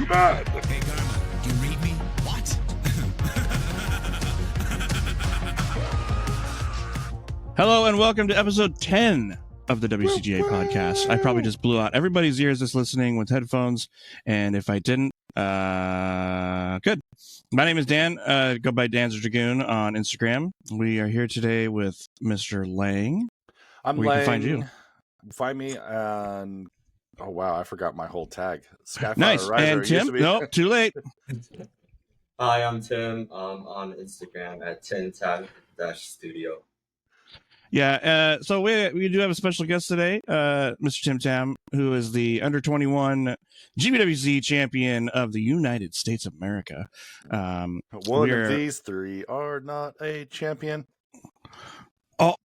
mad. Hey, Garma, you read me? What? Hello and welcome to episode 10 of the WCGA podcast. I probably just blew out everybody's ears that's listening with headphones, and if I didn't, good. My name is Dan. Go by Dan's Dragoon on Instagram. We are here today with Mr. Lang. I'm Where Lang. can find you? Find me on... Oh, wow. I forgot my whole tag. Skyfire Nice. Riser. And Tim? Nope, too late. Hi, I'm Tim. On Instagram at tintab-studio. Yeah, so we do have a special guest today, Mr. Tim Tam, who is the under 21 GBWC champion of the United States of America. One of these three are not a champion. Oh,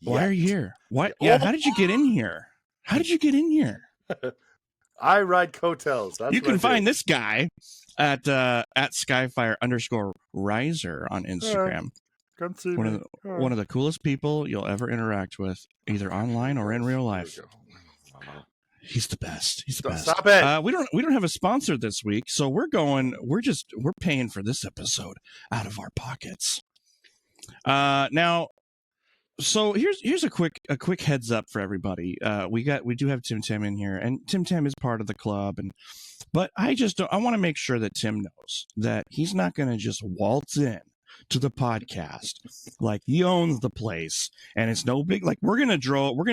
why are you here? What? Yeah, how did you get in here? How did you get in here? I ride coattails. That's you what I can do. find this guy at Skyfire_Riser on Instagram. Come see One me. of the coolest people you'll ever interact with, either online or in real life. He's the best. He's the best. Stop it. We don't have a sponsor this week, so we're paying for this episode out of our pockets. Now, so here's a quick heads up for everybody. We do have Tim Tam in here, and Tim Tam is part of the club, but I want to make sure that Tim knows that he's not going to just waltz in to the podcast like he owns the place, and it's no big, like we're gonna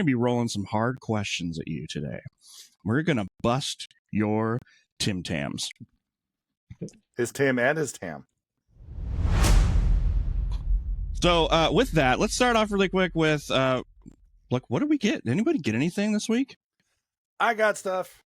be rolling some hard questions at you today. We're gonna bust your Tim Tams. His Tim and his Tam. So with that, let's start off really quick with look, what did we get? Did anybody get anything this week? I got stuff.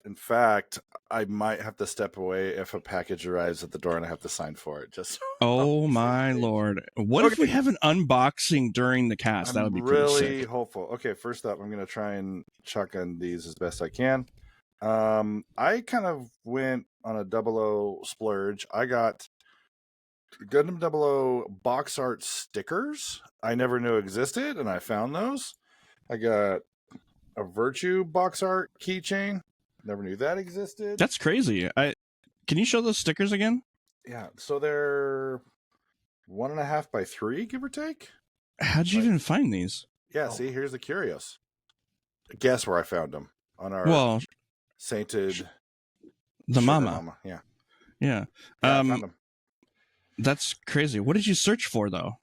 In fact, I might have to step away if a package arrives at the door and I have to sign for it. Just Oh my lord! What if we have an unboxing during the cast? That would be really pretty sick. hopeful. Okay, first up, I'm gonna try and shotgun these as best I can. I kind of went on a 00 splurge. I got Gundam 00 box art stickers I never knew existed, and I found those. I got a Virtue box art keychain. Never knew that existed. That's crazy. Can you show those stickers again? Yeah, so they're 1.5 by 3, give or take. How'd you even find these? Yeah, see, here's the curios. Guess where I found them on our sainted the mama. mama. Yeah. Yeah. I found them. That's crazy. What did you search for though?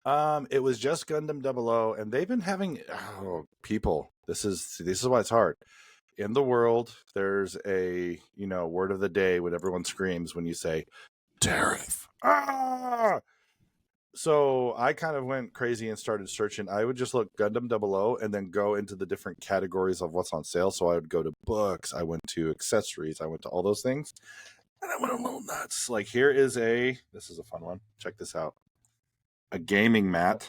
It was just Gundam 00, and they've been having people. This is why it's hard. In the world, there's a word of the day when everyone screams when you say tariff. Ah! So I kind of went crazy and started searching. I would just look Gundam 00 and then go into the different categories of what's on sale. So I would go to books, I went to accessories, I went to all those things, and I went a little nuts. Like this is a fun one. Check this out. A gaming mat.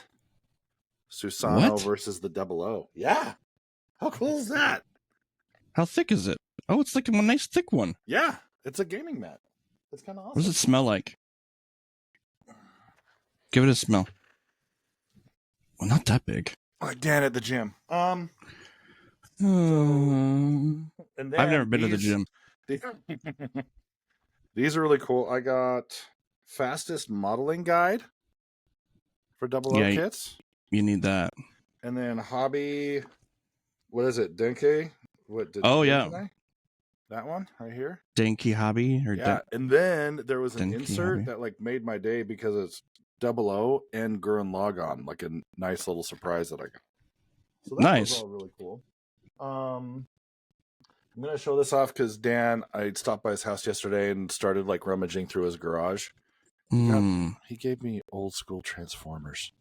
Susanoo versus the 00. Yeah. How cool is that? How thick is it? Oh, it's like a nice thick one. Yeah. It's a gaming mat. It's kind of awesome. What does it smell like? Give it a smell. Well, not that big. Like Dan at the gym. And then I've never been to the gym. These are really cool. I got fastest modeling guide for 00 kits. You need that. And then hobby, what is it? Denki? Yeah. That one right here. Denki hobby and then there was an Denki insert hobby. that like made my day because it's 00 and Gurren Lagann, like a nice little surprise that I got. So that was all really cool. I'm gonna show this off because Dan, I stopped by his house yesterday and started like rummaging through his garage. He gave me old school Transformers.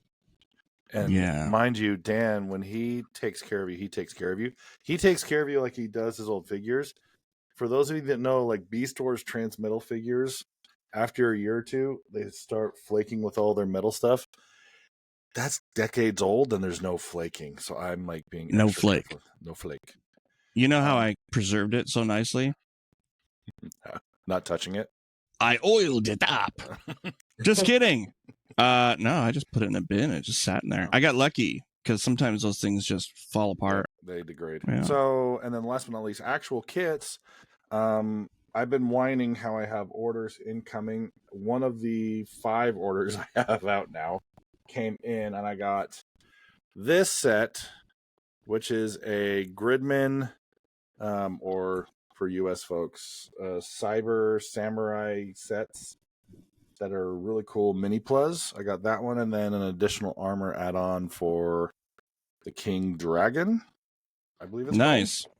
And mind you, Dan, when he takes care of you, he takes care of you. He takes care of you like he does his old figures. For those of you that know, like B-Store's Transmetal figures, after a year or two, they start flaking with all their metal stuff. That's decades old, and there's no flaking. So I'm like being no flake. Careful. No flake. You know how I preserved it so nicely? Not touching it. I oiled it up. Just kidding. No, I just put it in a bin. It just sat in there. I got lucky because sometimes those things just fall apart. They degrade. Yeah. So, and then last but not least, actual kits. I've been whining how I have orders incoming. One of the 5 orders I have out now came in, and I got this set, which is a Gridman, or for US folks, Cyber Samurai sets that are really cool mini plus. I got that one, and then an additional armor add-on for the King Dragon, I believe it's nice. called.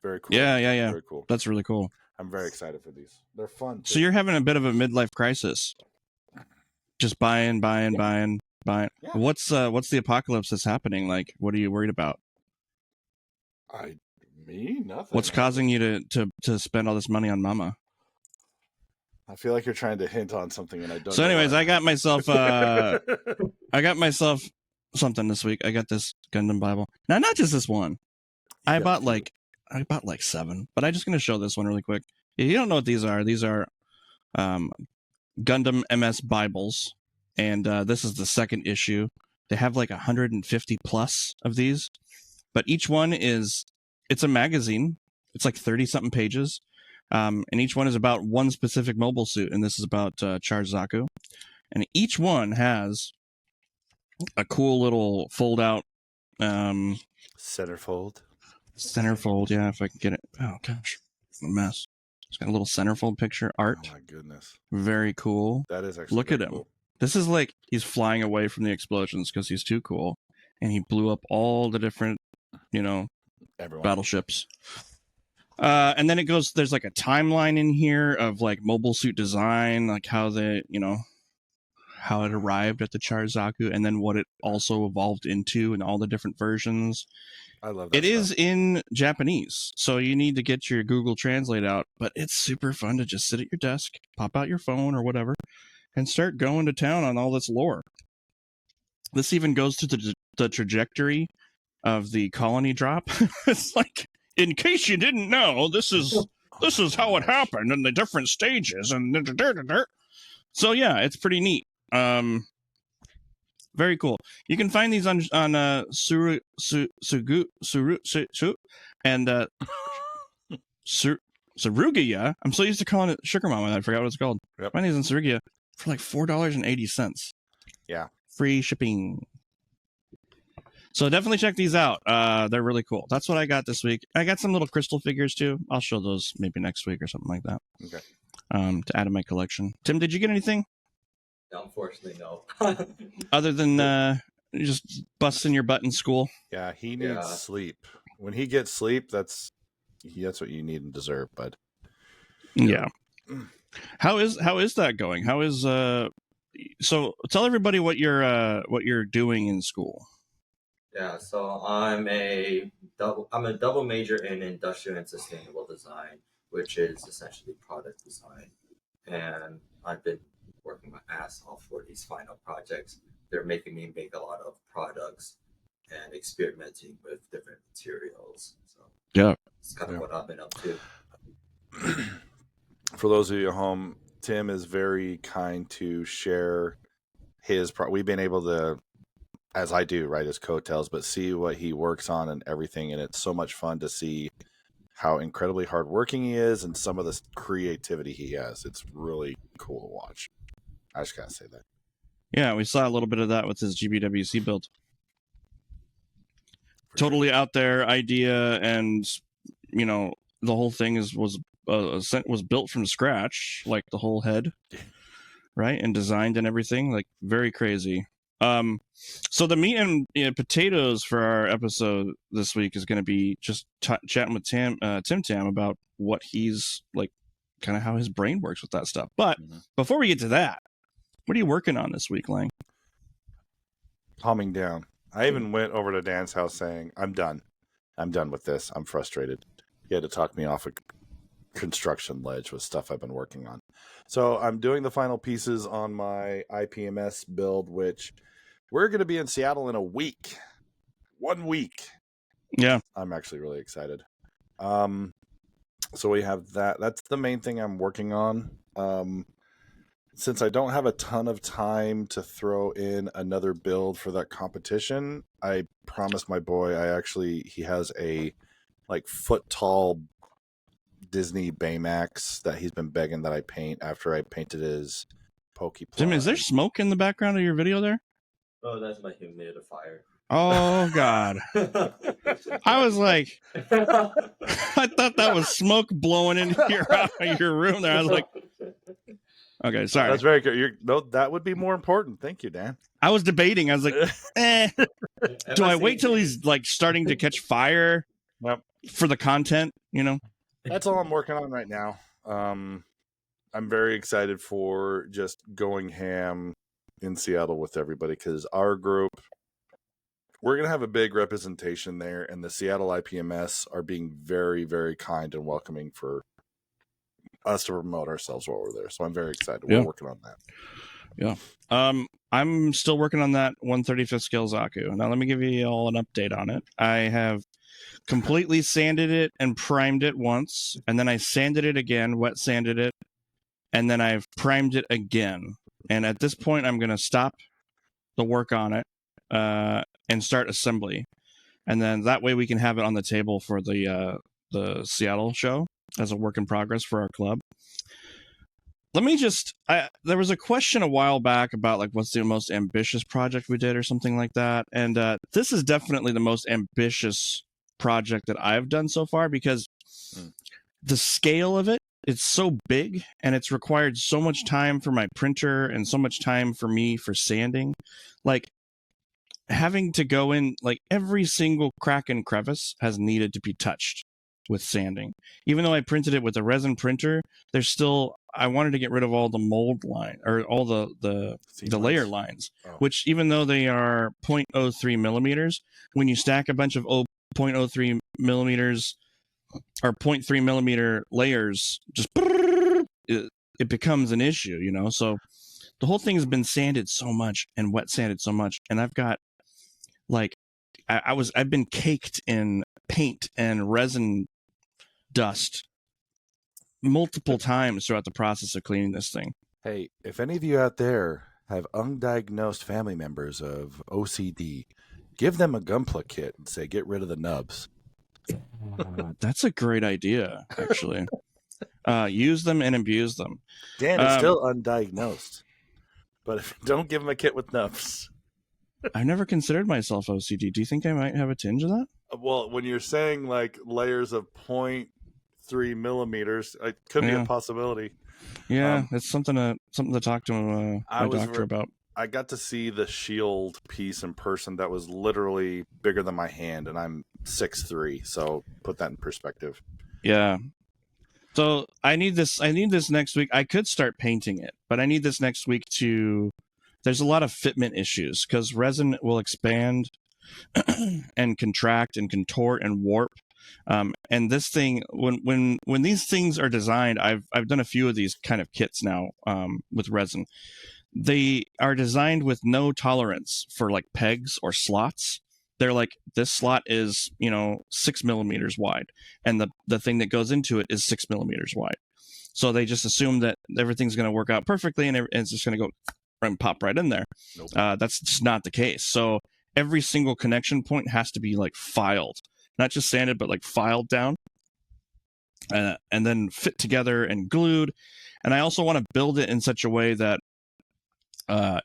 Very cool. Yeah. Very cool. That's really cool. I'm very excited for these. They're fun, too. So you're having a bit of a midlife crisis. Just buying. Yeah. What's the apocalypse that's happening? Like, what are you worried about? Nothing. What's causing you to spend all this money on Mama? I feel like you're trying to hint on something, and I don't. So, anyways, I got myself something this week. I got this Gundam Bible. Now, not just this one. I bought like 7, but I'm just gonna show this one really quick. If you don't know what these are Gundam MS Bibles, and this is the 2nd issue. They have like 150 plus of these, but each one it's a magazine. It's like 30-something pages, and each one is about one specific mobile suit, and this is about Charge Zaku. And each one has a cool little fold-out centerfold. Centerfold, yeah, if I can get it. Oh gosh, a mess. It's got a little centerfold picture art. Oh my goodness, very cool. That is actually look at him. Cool. This is like he's flying away from the explosions because he's too cool, and he blew up all the different, battleships. And then it goes. There's like a timeline in here of like mobile suit design, like how how it arrived at the Charzaku, and then what it also evolved into, and all the different versions. I love that. It is in Japanese, so you need to get your Google Translate out, but it's super fun to just sit at your desk, pop out your phone or whatever, and start going to town on all this lore. This even goes to the trajectory of the colony drop. It's like, in case you didn't know, this is how it happened in the different stages, and so yeah, it's pretty neat. Very cool. You can find these on Suruga and Suruga. I'm so used to calling it Sugar Mama, I forgot what it's called. Yep. Find these on Suruga for like $4.80. Yeah. Free shipping. So definitely check these out. They're really cool. That's what I got this week. I got some little crystal figures too. I'll show those maybe next week or something like that. Okay. To add to my collection. Tim, did you get anything? Unfortunately, no. Other than just busting your butt in school? Yeah, he needs sleep. When he gets sleep, that's what you need and deserve, bud. Yeah. How is that going? How is so tell everybody what you're doing in school. Yeah, so I'm a double major in industrial and sustainable design, which is essentially product design. And I've been working my ass off for these final projects. They're making me make a lot of products and experimenting with different materials. So yeah, it's kind of what I've been up to. For those of you at home, Tim is very kind to share his we've been able to, as I do, write his coattails, but see what he works on and everything, and it's so much fun to see how incredibly hardworking he is and some of the creativity he has. It's really cool to watch. I just gotta say that. Yeah, we saw a little bit of that with his GBWC build. Totally out there idea, and the whole thing was built from scratch, like the whole head, right, and designed and everything, like very crazy. So the meat and potatoes for our episode this week is going to be just chatting with Tim Tam about what he's like, kind of how his brain works with that stuff. But before we get to that, what are you working on this week, Lang? Calming down. I even went over to Dan's house saying, I'm done with this. I'm frustrated. He had to talk me off a construction ledge with stuff I've been working on. So I'm doing the final pieces on my IPMS build, which we're going to be in Seattle in a week. 1 week. Yeah. I'm actually really excited. So we have that. That's the main thing I'm working on. since I don't have a ton of time to throw in another build for that competition, I promised my boy he has a like foot tall Disney Baymax that he's been begging that I paint after I painted his Pokeplan. Jim, is there smoke in the background of your video there? Oh, that's my humidifier. Oh God. I was like, I thought that was smoke blowing into your room there. I was like, okay, sorry. That's very good. No, that would be more important. Thank you, Dan. I was debating. I was like, do I wait till he's like starting to catch fire for the content? You know, that's all I'm working on right now. I'm very excited for just going ham in Seattle with everybody because our group, we're going to have a big representation there, and the Seattle IPMS are being very, very kind and welcoming for us to promote ourselves while we're there. So I'm very excited. Yeah. We're working on that. Yeah. I'm still working on that 135th scale Zaku. Now let me give you all an update on it. I have completely sanded it and primed it once, and then I sanded it again, wet sanded it, and then I've primed it again. And at this point, I'm going to stop the work on it and start assembly. And then that way we can have it on the table for the Seattle show as a work in progress for our club. Let me just, there was a question a while back about like what's the most ambitious project we did or something like that. And this is definitely the most ambitious project that I've done so far because the scale of it, it's so big and it's required so much time for my printer and so much time for me for sanding. Like having to go in, like every single crack and crevice has needed to be touched with sanding. Even though I printed it with a resin printer, there's still, I wanted to get rid of all the mold line or all the layer lines, which even though they are 0.03 millimeters, when you stack a bunch of 0.03 millimeters or 0.3 millimeter layers, just it becomes an issue, you know? So the whole thing has been sanded so much and wet sanded so much. And I've got like, I've been caked in paint and resin dust multiple times throughout the process of cleaning this thing. Hey, if any of you out there have undiagnosed family members of OCD, give them a Gunpla kit and say, get rid of the nubs. That's a great idea, actually. Use them and abuse them. Dan is still undiagnosed, but don't give him a kit with nubs. I've never considered myself OCD. Do you think I might have a tinge of that? Well, when you're saying like layers of 0.3 millimeters, it could be a possibility. Yeah, it's something to talk to my doctor about. I got to see the shield piece in person that was literally bigger than my hand, and I'm 6'3", so put that in perspective. Yeah. So I need this next week. I could start painting it, but I need this next week to... There's a lot of fitment issues because resin will expand and contract and contort and warp. And this thing, when these things are designed, I've done a few of these kind of kits now with resin. They are designed with no tolerance for like pegs or slots. They're like, this slot is 6 millimeters wide, and the thing that goes into it is 6 millimeters wide. So they just assume that everything's going to work out perfectly and it's just going to go and pop right in there. Nope. That's just not the case. So every single connection point has to be like filed, not just sanded, but like filed down, and then fit together and glued. And I also want to build it in such a way that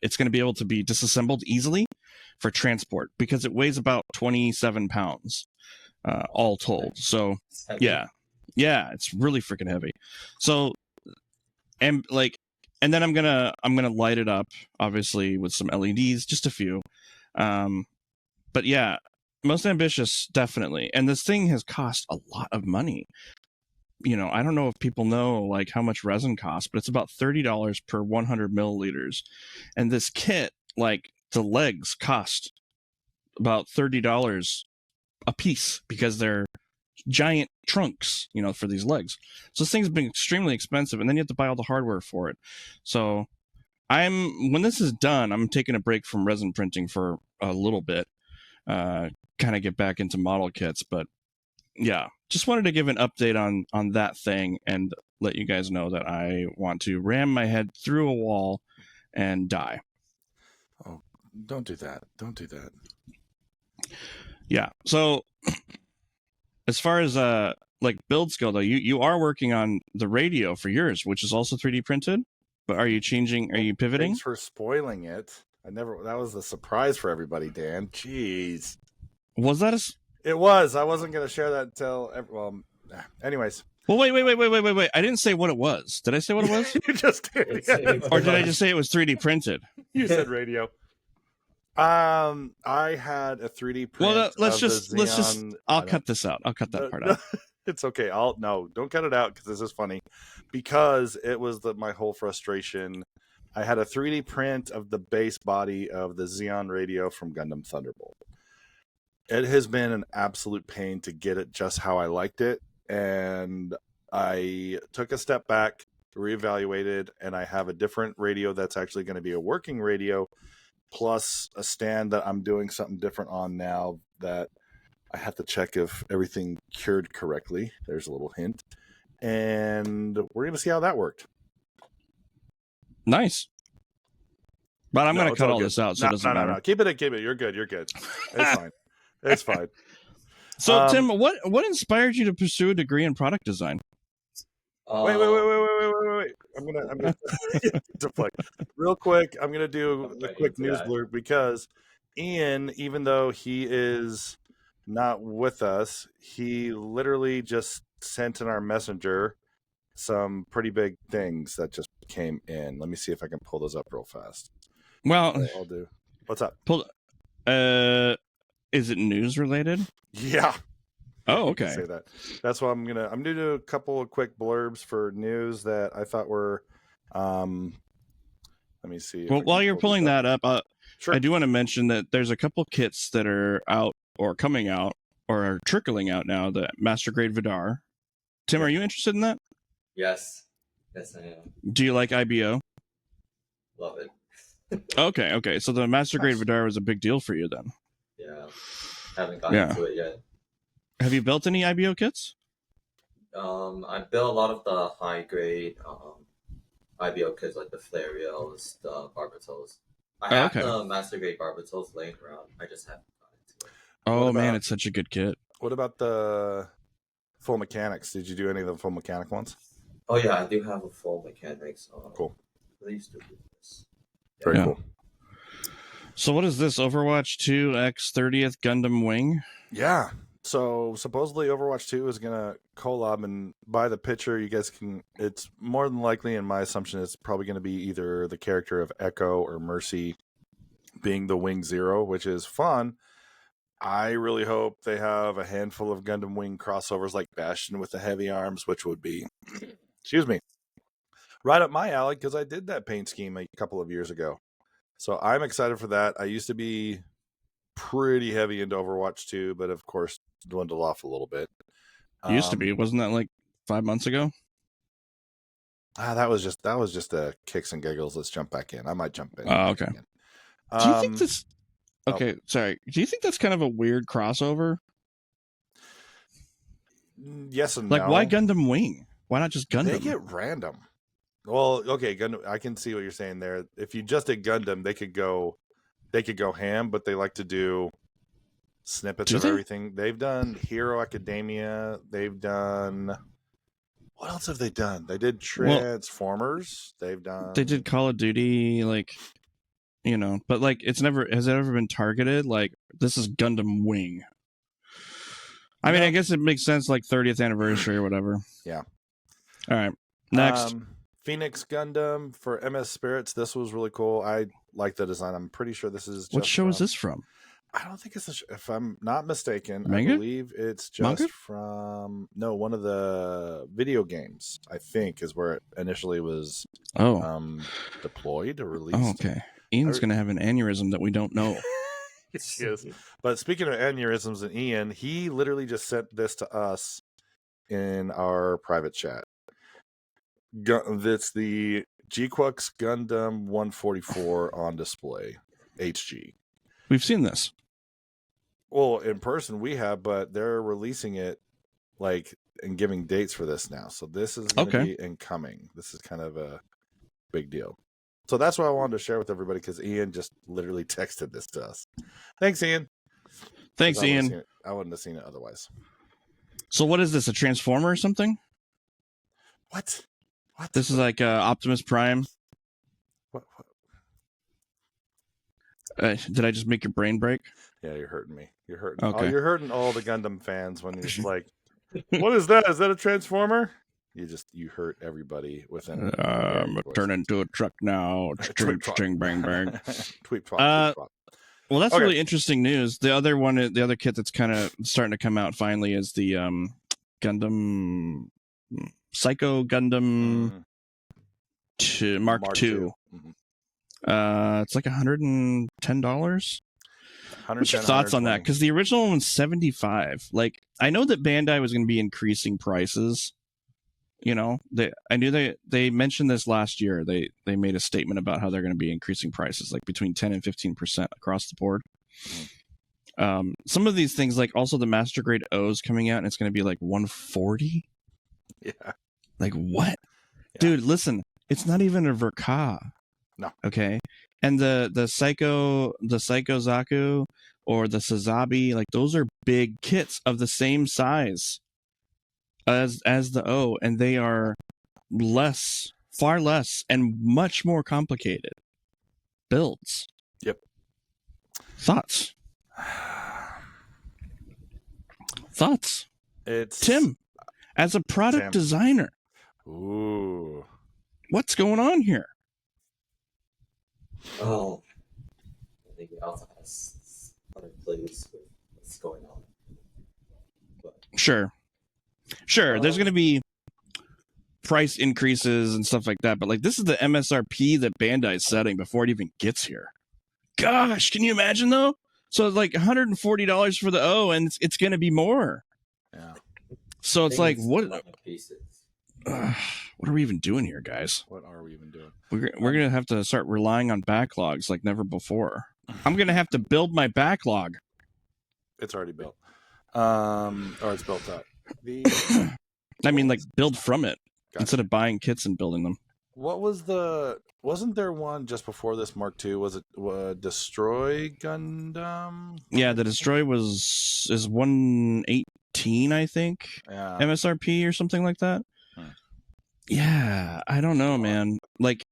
it's going to be able to be disassembled easily for transport because it weighs about 27 pounds all told. So yeah, it's really freaking heavy. So and then I'm gonna light it up, obviously, with some LEDs, just a few. But yeah, most ambitious, definitely. And this thing has cost a lot of money. I don't know if people know like how much resin costs, but it's about $30 per 100 milliliters. And this kit, like the legs, cost about $30 a piece because they're giant trunks, for these legs. So this thing's been extremely expensive, and then you have to buy all the hardware for it. So when this is done, I'm taking a break from resin printing for a little bit, kind of get back into model kits. But yeah, just wanted to give an update on that thing and let you guys know that I want to ram my head through a wall and die. Oh, don't do that. Don't do that. Yeah. So as far as like builds go though, you are working on the radio for yours, which is also 3D printed. But are you changing? Are you pivoting? Thanks for spoiling it. That was a surprise for everybody, Dan. Jeez. Was that a? It was. I wasn't going to share that until. Anyways. Well, wait. I didn't say what it was. Did I say what it was? You just did. Or did I just say it was 3D printed? You said radio. I had a 3D print. Well, let's of just. the Xeon. I'll cut this out. I'll cut that part out. It's okay. Don't cut it out because this is funny. Because it was my whole frustration. I had a 3D print of the base body of the Xeon radio from Gundam Thunderbolt. It has been an absolute pain to get it just how I liked it. And I took a step back, reevaluated, and I have a different radio that's actually going to be a working radio, plus a stand that I'm doing something different on now that I have to check if everything cured correctly. There's a little hint. And we're going to see how that worked. Nice. But I'm going to cut all this out, so it doesn't matter. No. Keep it. You're good. It's fine. It's fine. So, Tim, what inspired you to pursue a degree in product design? Wait. I'm gonna deflect real quick. I'm gonna do a quick news blurb because Ian, even though he is not with us, he literally just sent in our messenger some pretty big things that just came in. Let me see if I can pull those up real fast. Well, I'll do. What's up? Is it news related? Yeah. Oh, okay. Say that. That's why I'm gonna do a couple of quick blurbs for news that I thought were. Let me see. Well, while you're pulling that up, sure. I do want to mention that there's a couple kits that are out or coming out or are trickling out now. The Master Grade Vidar. Tim, are you interested in that? Yes, I am. Do you like IBO? Love it. Okay. So the Master Grade Vidar was a big deal for you then. Yeah, haven't gotten into it yet. Have you built any IBO kits? I built a lot of the high grade IBO kits, like the Flareals, the Barbatos. I have the Master Grade Barbatos laying around. I just haven't gotten into it. Oh man, it's such a good kit. What about the full mechanics? Did you do any of the full mechanic ones? Oh yeah, I do have a full mechanics. Cool. I used to do this. Very cool. So what is this? Overwatch 2 X 30th Gundam Wing? Yeah. So supposedly Overwatch 2 is going to collab, and by the picture, you guys can, it's more than likely, in my assumption, it's probably going to be either the character of Echo or Mercy being the Wing Zero, which is fun. I really hope they have a handful of Gundam Wing crossovers like Bastion with the heavy arms, which would be, excuse me, right up my alley because I did that paint scheme a couple of years ago. So I'm excited for that. I used to be pretty heavy into Overwatch 2, but of course dwindled off a little bit. Used to be, wasn't that like 5 months ago? That was just a kicks and giggles. Let's jump back in. I might jump in. Oh, okay. Do you think this? Okay, sorry. Do you think that's kind of a weird crossover? Yes and like, no. why Gundam Wing? Why not just Gundam? They get random. Well, okay, Gundam. I can see what you're saying there. If you just did Gundam, they could go ham, but they like to do snippets of everything. They've done Hero Academia. They've done, what else have they done? They did Transformers. They did Call of Duty, like, you know, but like has it ever been targeted? Like, this is Gundam Wing. I mean, I guess it makes sense, like 30th anniversary or whatever. Yeah. All right. Next. Phoenix Gundam for MS Spirits. This was really cool. I like the design. I'm pretty sure this is just what show is this from? I don't think it's if I'm not mistaken, Manga? I believe it's just from one of the video games, I think, is where it initially was deployed or released. Oh, okay. Ian's going to have an aneurysm that we don't know. Yes. But speaking of aneurysms and Ian, he literally just sent this to us in our private chat. That's the G-Quux Gundam 144 on display, HG. We've seen this. Well, in person we have, but they're releasing it like and giving dates for this now. So this is going to be incoming. This is kind of a big deal. So that's what I wanted to share with everybody because Ian just literally texted this to us. Thanks, Ian. Thanks, Ian. I wouldn't have seen it otherwise. So what is this? A Transformer or something? What? This is like Optimus Prime. What? Did I just make your brain break? Yeah, you're hurting me. You're hurting. Okay. Oh, you're hurting all the Gundam fans when you're just like, "What is that? Is that a Transformer?" You hurt everybody within. Turn into a truck now. Ching, bang, bang. Tweet twat. Well, that's really interesting news. The other kit that's kind of starting to come out finally is the Gundam Psycho Gundam Mark II. Mm-hmm. It's like $110. What's your thoughts on that? Because the original one was $75. Like, I know that Bandai was going to be increasing prices. You know, I knew they mentioned this last year. They made a statement about how they're going to be increasing prices, like between 10 and 15% across the board. Some of these things, like also the Master Grade O's coming out, and it's going to be like $140. Yeah. Like what, dude? Listen, it's not even a Verka. No. Okay. And the Psycho Zaku or the Sazabi, like those are big kits of the same size as the O, and they are far less and much more complicated builds. Yep. Thoughts? It's Tim, as a product designer. Ooh. What's going on here? Oh, I think it also has other plays with what's going on. But, Sure. There's going to be price increases and stuff like that, but like this is the MSRP that Bandai is setting before it even gets here. Gosh, can you imagine though? So it's like $140 for the O, and it's going to be more. Yeah. So it's like what? Pieces. What are we even doing here, guys? What are we even doing? We're going to have to start relying on backlogs like never before. I'm going to have to build my backlog. It's already built. Or it's built up. I mean, like build from it instead Gotcha. of buying kits and building them. Wasn't there one just before this Mark II? Was it Destroy Gundam? Yeah, the Destroy is 118, I think. Yeah. MSRP or something like that. Yeah, I don't know, man. Like,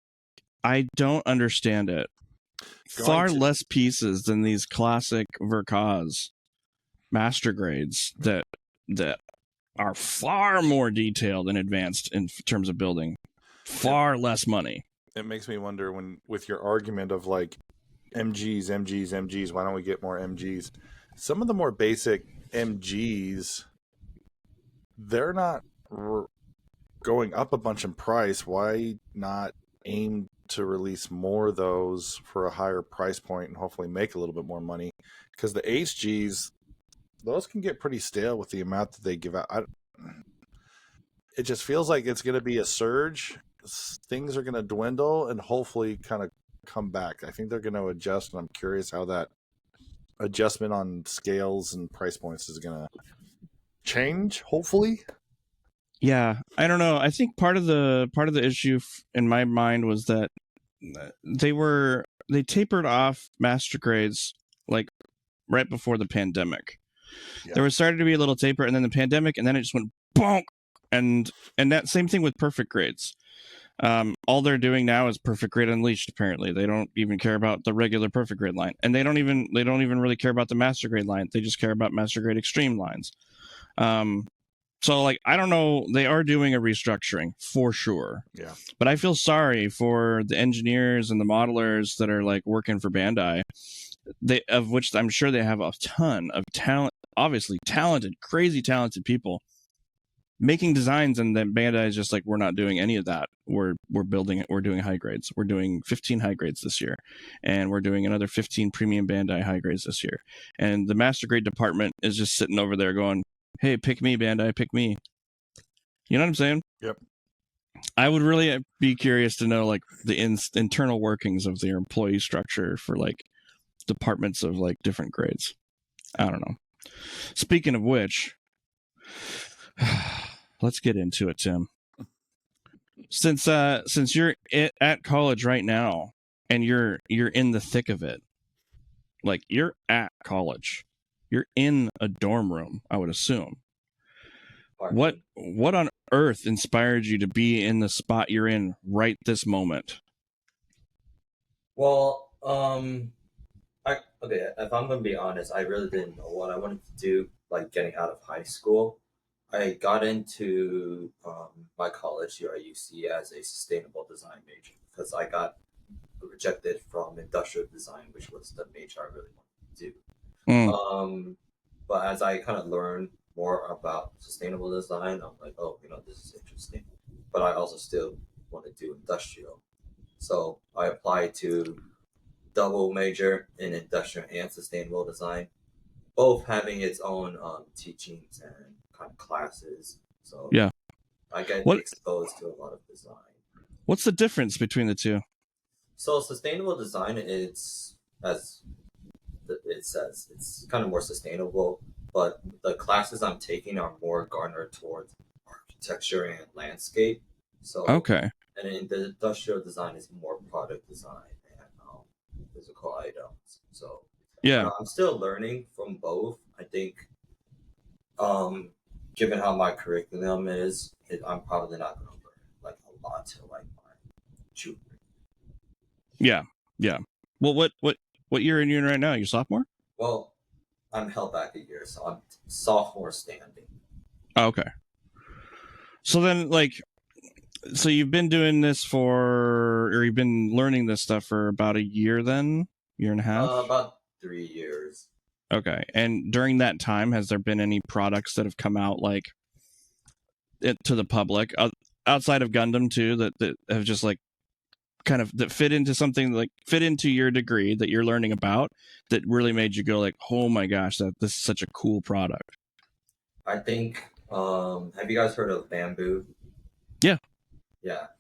I don't understand it. Far less pieces than these classic Verkas master grades that are far more detailed and advanced in terms of building. Far less money. It makes me wonder with your argument of like MGs, why don't we get more MGs? Some of the more basic MGs, they're not going up a bunch in price. Why not aim to release more of those for a higher price point and hopefully make a little bit more money? Because the HGs, those can get pretty stale with the amount that they give out. It just feels like it's going to be a surge. Things are going to dwindle and hopefully kind of come back. I think they're going to adjust, and I'm curious how that adjustment on scales and price points is going to change, hopefully. Yeah, I don't know. I think part of the issue in my mind was that they tapered off master grades like right before the pandemic. Yeah. There was started to be a little taper, and then the pandemic, and then it just went bonk. And that same thing with perfect grades. All they're doing now is perfect grade unleashed. Apparently, they don't even care about the regular perfect grade line, and they don't even really care about the master grade line. They just care about master grade extreme lines. So like I don't know. They are doing a restructuring for sure. Yeah. But I feel sorry for the engineers and the modelers that are like working for Bandai. Of which I'm sure they have a ton of talent, obviously talented, crazy talented people making designs, and then Bandai is just like, we're not doing any of that. We're building it. We're doing high grades. We're doing 15 high grades this year, and we're doing another 15 premium Bandai high grades this year. And the master grade department is just sitting over there going, "Hey, pick me, Bandai, pick me." You know what I'm saying? Yep. I would really be curious to know like the internal workings of their employee structure for like departments of like different grades. I don't know. Speaking of which, Let's get into it, Tim. Since you're at college right now and you're in the thick of it, like you're at college, you're in a dorm room, I would assume. What on earth inspired you to be in the spot you're in right this moment? Well, okay, if I'm gonna be honest, I really didn't know what I wanted to do. Like getting out of high school, I got into my college here at UC as a sustainable design major because I got rejected from industrial design, which was the major I really wanted to do. But as I kind of learned more about sustainable design, I'm like, oh, this is interesting. But I also still want to do industrial. So I applied to double major in industrial and sustainable design, both having its own teachings and kind of classes. So yeah, I get exposed to a lot of design. What's the difference between the two? So sustainable design, it's as it says, it's kind of more sustainable, but the classes I'm taking are more garnered towards architecture and landscape. So okay, and in the industrial design is more product design and physical items. So yeah, I'm still learning from both. I think, given how my curriculum is, I'm probably not going to learn like a lot till like my junior. Yeah. Well, what year are you in right now? You're sophomore? Well, I'm held back a year, so I'm sophomore standing. Oh, okay. So then, so you've been doing this or you've been learning this stuff for about a year then? Year and a half? About 3 years. Okay. And during that time, has there been any products that have come out to the public outside of Gundam too that have just kind of that fit into something fit into your degree that you're learning about that really made you go oh my gosh, this is such a cool product? I think, have you guys heard of Bamboo? Yeah.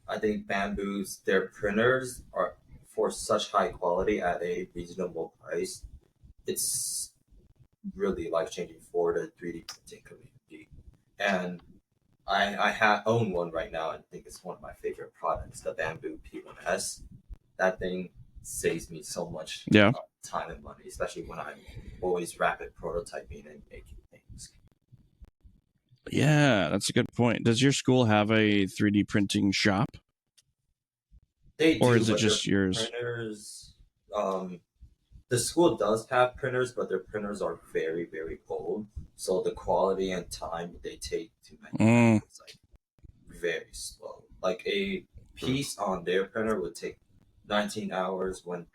I think Bamboo's, their printers are for such high quality at a reasonable price. It's really life-changing for the 3D printing community. And I own one right now and think it's one of my favorite products, the Bamboo P1S. That thing saves me so much time and money, especially when I'm always rapid prototyping and making things. Yeah, that's a good point. Does your school have a 3D printing shop? They do, or is it just yours? Printers, the school does have printers, but their printers are very, very old. So the quality and time they take to manufacture is very slow. Like a piece on their printer would take 19 hours when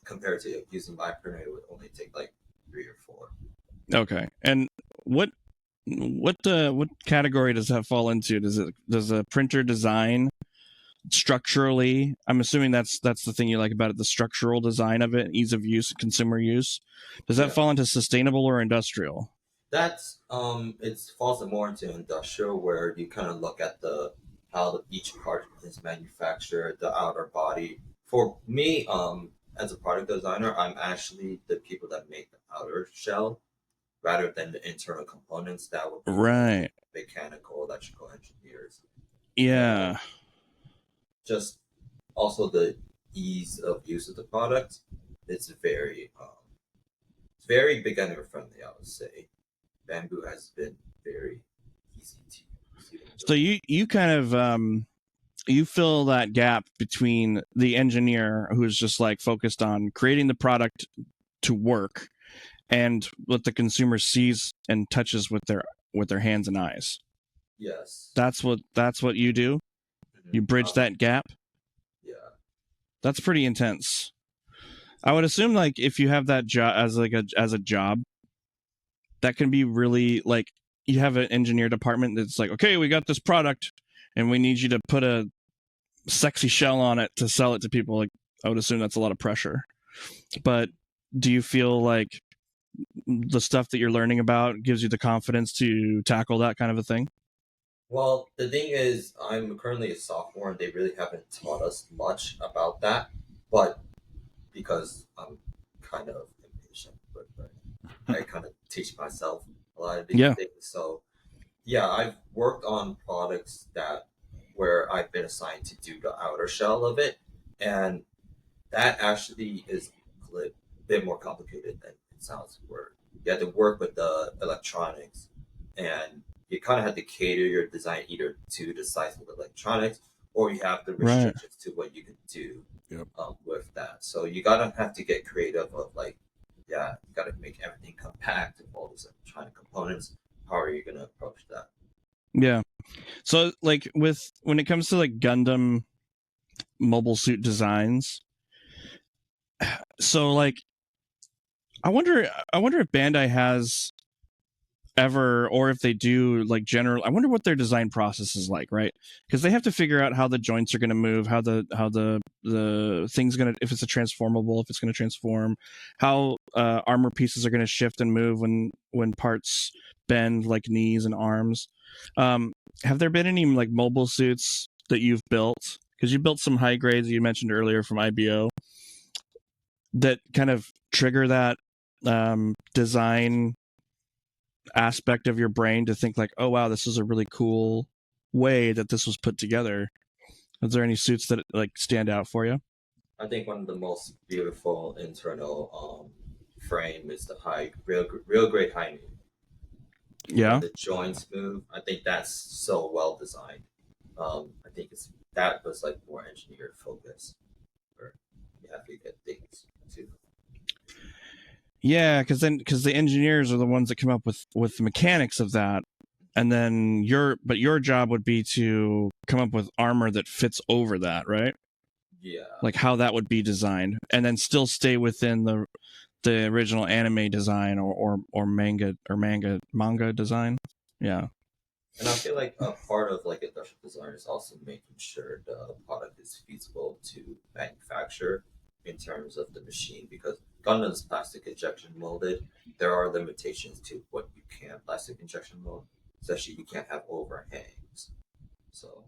compared to using my printer, it would only take 3 or 4. Okay. And what category does that fall into? Does a printer design structurally? I'm assuming that's the thing you like about it, the structural design of it, ease of use, consumer use. Does that fall into sustainable or industrial? That's it falls more into industrial, where you kind of look at how each part is manufactured, the outer body. For me, as a product designer, I'm actually the people that make the outer shell rather than the internal components. That would be mechanical, electrical engineers. Yeah. Just also the ease of use of the product. It's very beginner friendly, I would say. Bamboo has been very easy to use. So you kind of you fill that gap between the engineer who's just focused on creating the product to work and what the consumer sees and touches with their hands and eyes. Yes. That's what you do. Mm-hmm. You bridge that gap. Yeah. That's pretty intense. I would assume if you have that job as a job, that can be really you have an engineer department that's okay, we got this product and we need you to put a sexy shell on it to sell it to people. I would assume that's a lot of pressure. But do you feel like the stuff that you're learning about gives you the confidence to tackle that kind of a thing? Well, the thing is, I'm currently a sophomore and they really haven't taught us much about that. But because I'm kind of impatient, but I kind of teach myself a lot of these things. So Yeah, I've worked on products that where I've been assigned to do the outer shell of it, and that actually is a bit more complicated than it sounds. Where you have to work with the electronics, and you kind of have to cater your design either to the size of the electronics, or you have the Right. restrictions to what you can do Yep. with that. So you gotta have to get creative of like, yeah, you gotta make everything compact with all these electronic components. How are you gonna approach that? Yeah. So like when it comes to like Gundam mobile suit designs, so like I wonder if Bandai has ever, or if they do, like general, I wonder what their design process is like, right? Because they have to figure out how the joints are going to move, how the thing's going to, if it's a transformable, if it's going to transform, how armor pieces are going to shift and move when parts bend, like knees and arms. Have there been any like mobile suits that you've built? Because you built some high grades you mentioned earlier from IBO that kind of trigger that design aspect of your brain to think like, oh wow, this is a really cool way that this was put together. Is there any suits that like stand out for you? I think one of the most beautiful internal frame is the real great high noon. When Yeah. the joints move, I think that's so well designed. I think that was like more engineered focus, where you have to get things to. Yeah, because the engineers are the ones that come up with the mechanics of that, and then your job would be to come up with armor that fits over that, right? Yeah, Like how that would be designed, and then still stay within the original anime design or manga design. Yeah. and I feel like a part of like industrial design is also making sure the product is feasible to manufacture in terms of the machine, because Gundam's plastic injection molded. There are limitations to what you can plastic injection mold, especially you can't have overhangs. So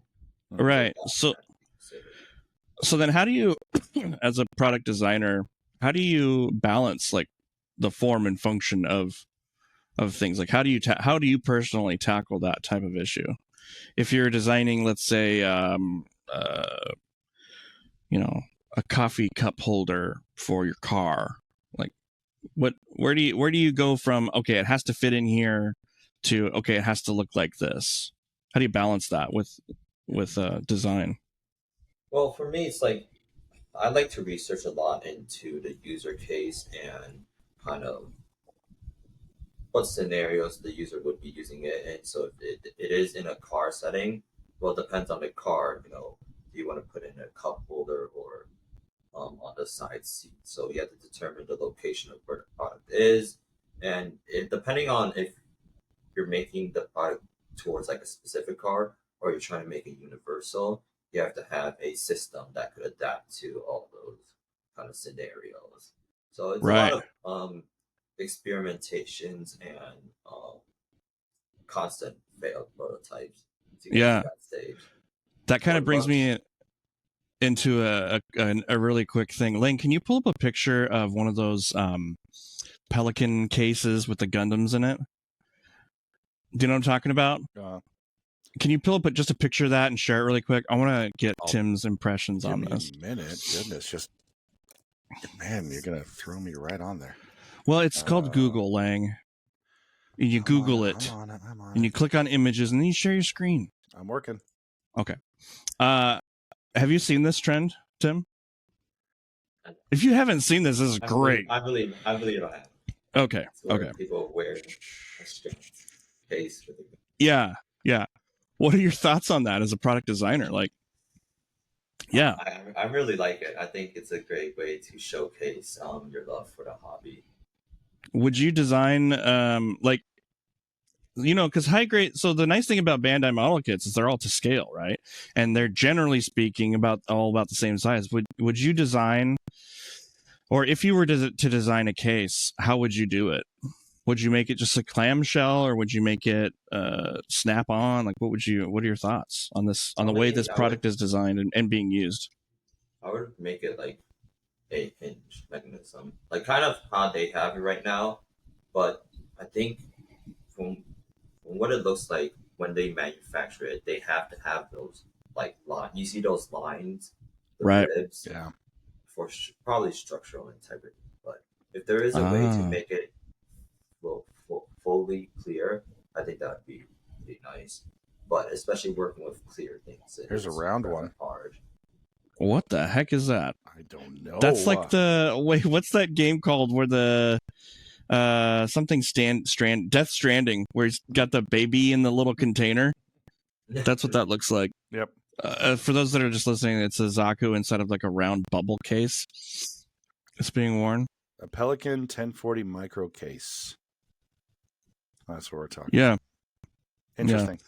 there's Right. that So that to be considered. so then how do you as a product designer, how do you balance like the form and function of things? Like how do you personally tackle that type of issue if you're designing, let's say, you know, a coffee cup holder for your car? Like where do you go from, okay, it has to fit in here, to, okay, it has to look like this? How do you balance that with design? Well, for me, it's like I like to research a lot into the user case and kind of what scenarios the user would be using it. And so if it is in a car setting, well, it depends on the car. You know, do you want to put in a cup holder or on the side seat? So you have to determine the location of where the product is, and depending on if you're making the product towards like a specific car or you're trying to make it universal, you have to have a system that could adapt to all those kind of scenarios. So it's a lot Right. of experimentations and constant failed prototypes to get to Yeah. that stage. That kind of What brings about me into a really quick thing. Lane, can you pull up a picture of one of those Pelican cases with the Gundams in it? Do you know what I'm talking about? Uh, Can you pull up just a picture of that and share it really quick? I want to get I'll Tim's impressions give on me this. a minute. Goodness, just man, you're gonna throw me right on there. Well, it's called Google, Lang. And you Google it, I'm on and it. you click on images, and then you share your screen. I'm working. Okay. Have you seen this trend, Tim? If you haven't seen this is great. I believe I have. Okay. It's where Okay. people wear a string case with a Yeah. Yeah. What are your thoughts on that as a product designer? Like, yeah. I really like it. I think it's a great way to showcase your love for the hobby. Would you design like, because high grade, so the nice thing about Bandai model kits is they're all to scale, right? And they're generally speaking all about the same size. Would you design, or if you were to design a case, how would you do it? Would you make it just a clamshell, or would you make it snap on? Like, what are your thoughts on this, on For the way me, this product is designed and being used? I would make it like a hinge mechanism, like kind of how they have it right now. But I think from what it looks like when they manufacture it, they have to have those like line. You see those lines, the Right. ribs, Yeah. for probably structural integrity. But if there is a way to make it fully clear, I think that would be pretty nice. But especially working with clear things, Here's a round one. Hard. What the heck is that? I don't know. That's like wait, what's that game called where the Death Stranding, where he's got the baby in the little container? That's what that looks like. Yep. For those that are just listening, it's a Zaku inside of like a round bubble case. It's being worn. A Pelican 1040 micro case. That's what we're talking. Yeah. Interesting.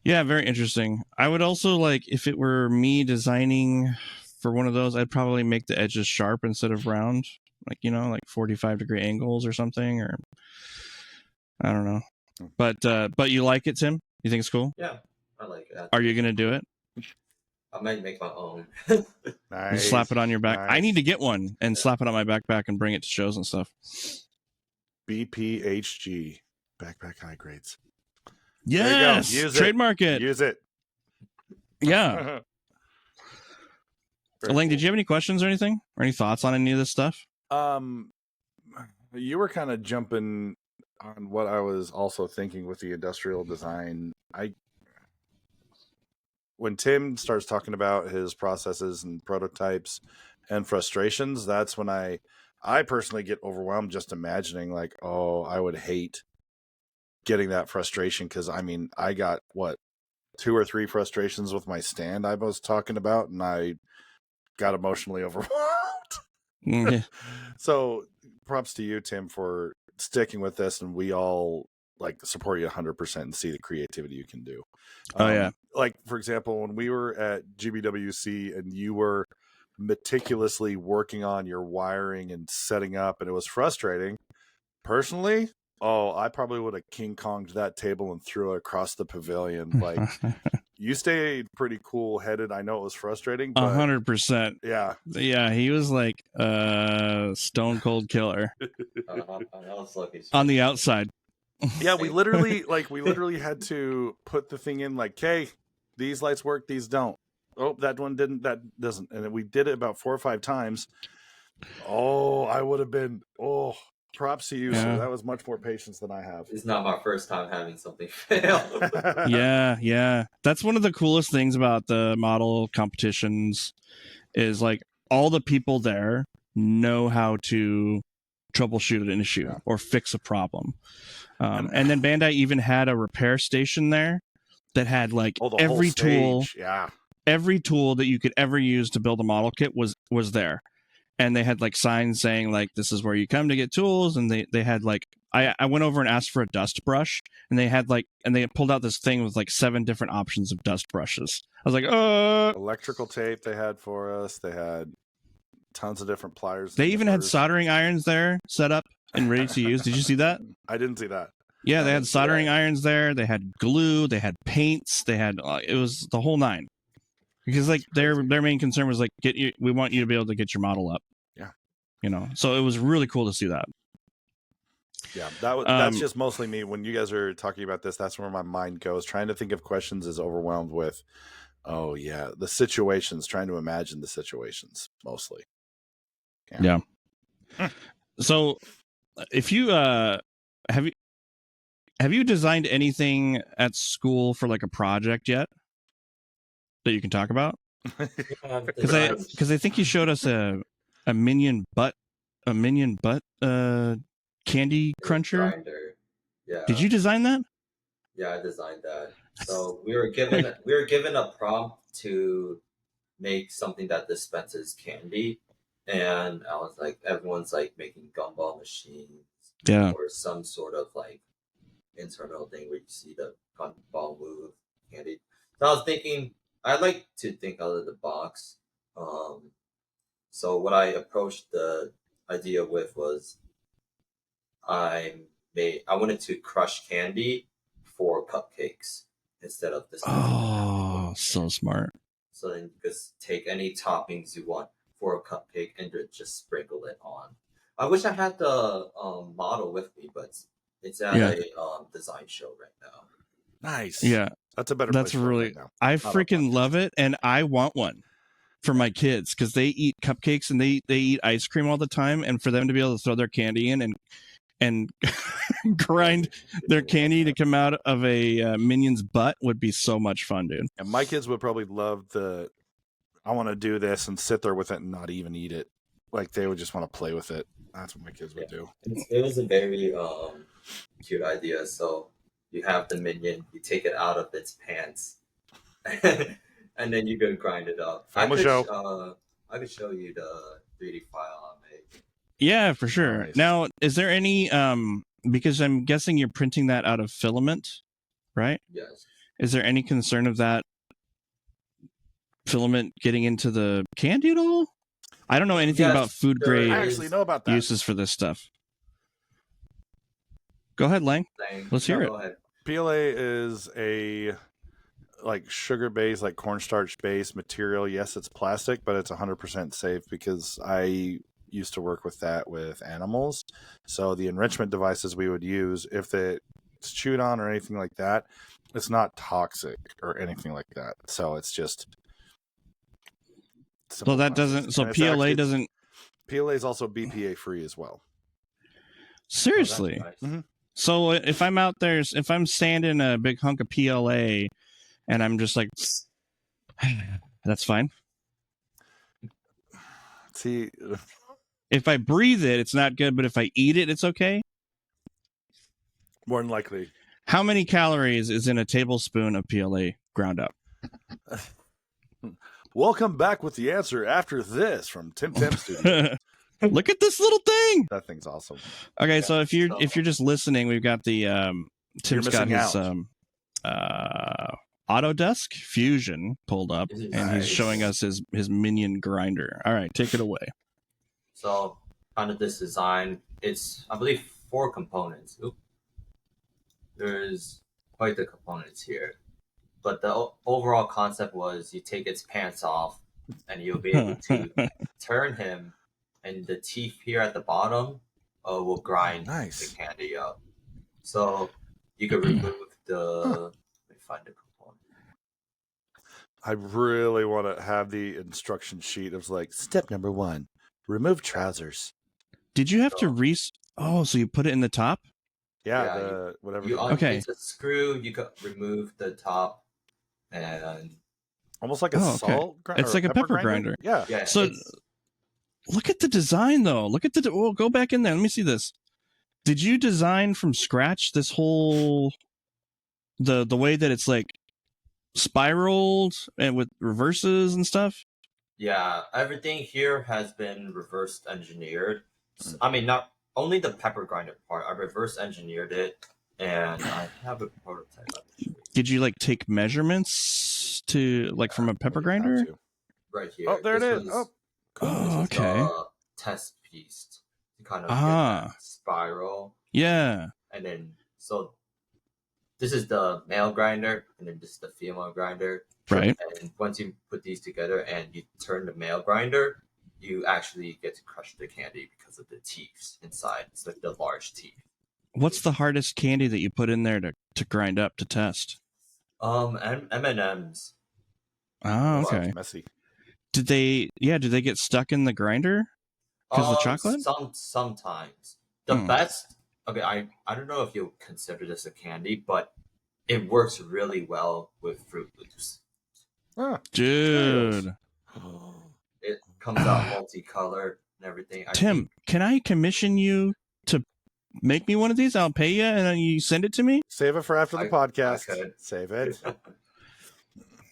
Yeah, very interesting. I would also like, if it were me designing for one of those, I'd probably make the edges sharp instead of round, like, you know, like 45-degree angles or something, or I don't know. But you like it, Tim? You think it's cool? Yeah, I like it. Are you gonna do it? I might make my own. Nice. Slap it on your back. Nice. I need to get one and slap it on my backpack and bring it to shows and stuff. BPHG. Backpack high grades. Yes. Use Trademark it. Use it. Yeah. Elaine, did you have any questions or anything? Or any thoughts on any of this stuff? You were kind of jumping on what I was also thinking with the industrial design. When Tim starts talking about his processes and prototypes and frustrations, that's when I personally get overwhelmed just imagining, like, oh, I would hate getting that frustration, because I mean, I got 2 or 3 frustrations with my stand I was talking about, and I got emotionally overwhelmed. Yeah. So props to you, Tim, for sticking with this, and we all like support you 100% and see the creativity you can do. Oh yeah. Like, for example, when we were at GBWC and you were meticulously working on your wiring and setting up, and it was frustrating. Personally, I probably would have King Konged that table and threw it across the pavilion. Like, you stayed pretty cool headed. I know it was frustrating, but 100%. yeah. Yeah, he was like stone cold killer on the outside. Yeah, we literally had to put the thing in, like, okay, these lights work, these don't. Oh, that one didn't, that doesn't. And we did it about 4 or 5 times. I would have been, props to you, sir. That was much more patience than I have. It's not my first time having something fail. Yeah. That's one of the coolest things about the model competitions is, like, all the people there know how to troubleshoot an issue or fix a problem. And then Bandai even had a repair station there that had like every tool that you could ever use to build a model kit was there. And they had like signs saying like, this is where you come to get tools. And they had like, I went over and asked for a dust brush, and they had like, and they pulled out this thing with like 7 different options of dust brushes. I was like, electrical tape they had for us. They had tons of different pliers. They even had soldering irons there set up and ready to use. Did you see that? I didn't see that. Yeah, they had soldering irons there. They had glue. They had paints. They had it was the whole 9. Because like their main concern was like, we want you to be able to get your model up. Yeah, you know. So it was really cool to see that. Yeah, that's just mostly me. When you guys are talking about this, that's where my mind goes. Trying to think of questions is overwhelmed with, the situations. Trying to imagine the situations mostly. Yeah. So, if you have you designed anything at school for like a project yet that you can talk about? Because I think you showed us a minion butt candy cruncher. Grinder. Yeah. Did you design that? Yeah, I designed that. So we were given a prompt to make something that dispenses candy. And I was like, everyone's like making gumball machines, or some sort of like internal thing where you see the gumball move candy. So I was thinking, I like to think out of the box. So what I approached the idea with was, I wanted to crush candy for cupcakes instead of this. Oh, so smart. So then you just take any toppings you want for a cupcake and just sprinkle it on. I wish I had the model with me, but it's at a design show right now. Nice. Yeah, That's a better. that's place for it really. right now. I Not freaking love it, and I want one for my kids because they eat cupcakes and they eat ice cream all the time, and for them to be able to throw their candy in and grind their candy to come out of a minion's butt would be so much fun, dude. And my kids would probably love I want to do this and sit there with it and not even eat it. Like they would just want to play with it. That's what my kids would do. It was a very cute idea. So you have the minion, you take it out of its pants, and then you can grind it up. I could show you the 3D file I made. Yeah, for sure. Nice. Now, is there any because I'm guessing you're printing that out of filament, right? Yes. Is there any concern of that filament getting into the candy at all? I don't know anything about food grade I actually know about that. uses for this stuff. Go ahead, Lang. Let's hear it. PLA is a like sugar-based, like cornstarch-based material. Yes, it's plastic, but it's 100% safe because I used to work with that with animals. So the enrichment devices we would use, if it's chewed on or anything like that, it's not toxic or anything like that. So it's just. So that doesn't. So PLA doesn't. PLA is also BPA free as well. Seriously. Oh, nice. Mm-hmm. So if I'm out there, if I'm standing a big hunk of PLA, and I'm just like, that's fine. See, if I breathe it, it's not good. But if I eat it, it's okay. More than likely. How many calories is in a tablespoon of PLA ground up? Welcome back with the answer after this from Tim Studio. Look at this little thing. That thing's awesome. Okay, so if you're just listening, we've got the Tim's got his Autodesk Fusion pulled up, and he's showing us his minion grinder. All right, take it away. So under this design, it's I believe 4 components. There's quite the components here. But the overall concept was you take its pants off and you'll be able to turn him, and the teeth here at the bottom will grind the candy up. So you could remove let me find the component. I really want to have the instruction sheet. It was like, step number 1, remove trousers. Did you have to so you put it in the top? Yeah, whatever. Okay. It's a screw. You could remove the top. And almost like a salt grinder. It's like a pepper grinder. Yeah. So look at the design, though. Look at go back in there. Let me see this. Did you design from scratch this whole the way that it's like spiraled and with reverses and stuff? Yeah, everything here has been reverse engineered. I mean, not only the pepper grinder part. I reverse engineered it, and I have a prototype. Did you like take measurements to like from a pepper grinder? Right here. Oh, there it is. Oh, okay. The test piece to kind of get that spiral. Yeah. And then so this is the male grinder, and then this is the female grinder. Right. And once you put these together and you turn the male grinder, you actually get to crush the candy because of the teeth inside. It's like the large teeth. What's the hardest candy that you put in there to grind up to test? M&Ms. Oh, okay. Wow, messy. Did they get stuck in the grinder because of the chocolate? Sometimes. The best. Okay, I don't know if you'll consider this a candy, but it works really well with Fruit Loops. Dude. It comes out multicolored and everything. Tim, can I commission you to make me one of these? I'll pay you, and then you send it to me. Save it for after the podcast. Save it.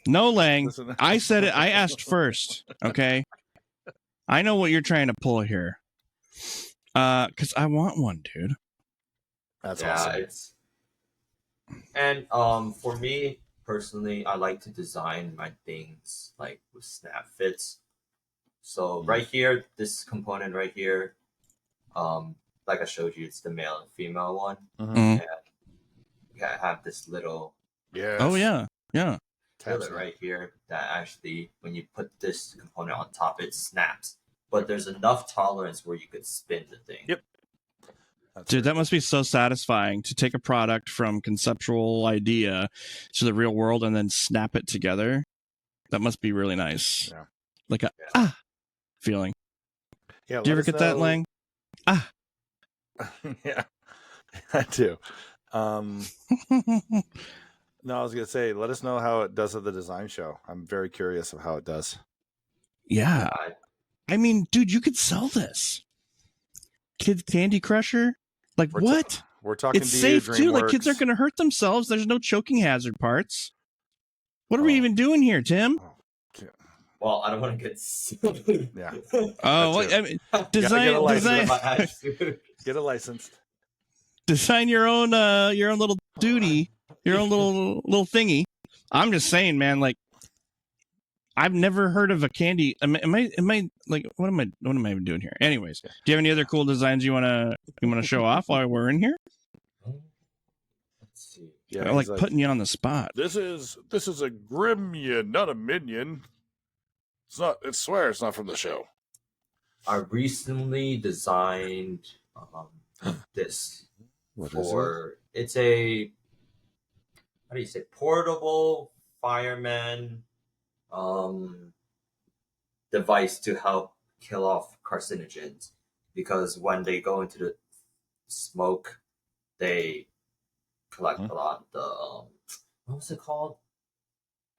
No, Lang. I said it. I asked first. Okay. I know what you're trying to pull here. Because I want one, dude. That's awesome. And for me personally, I like to design my things like with snap fits. So right here, this component right here, like I showed you, it's the male and female one. And I have this little Oh yeah. pillar right here that actually, when you put this component on top, it snaps. But there's enough tolerance where you could spin the thing. Yep. Dude, that must be so satisfying to take a product from conceptual idea to the real world and then snap it together. That must be really nice. Yeah. Like a feeling. Yeah. Do you ever get that, Lang? Yeah, I do. No, I was gonna say, let us know how it does at the design show. I'm very curious of how it does. Yeah. I mean, dude, you could sell this. Kid Candy Crusher? Like, what? We're talking it's to safe, you, too. Like, kids DreamWorks. aren't going to hurt themselves. There's no choking hazard parts. What are we Oh. even doing here, Tim? Well, I don't want to get sued. Yeah. Oh, well, I mean, Get design, get a license. Design your own little duty, your own little thingy. I'm just saying, man. Like, I've never heard of a candy. Am I like what am I even doing here? Anyways, do you have any other cool designs you wanna show off while we're in here? Let's see. Yeah, I like putting you on the spot. This is a gremlin, not a minion. It's not. I swear it's not from the show. I recently designed this it's a how do you say portable fireman device to help kill off carcinogens, because when they go into the smoke, they collect a lot of the what was it called?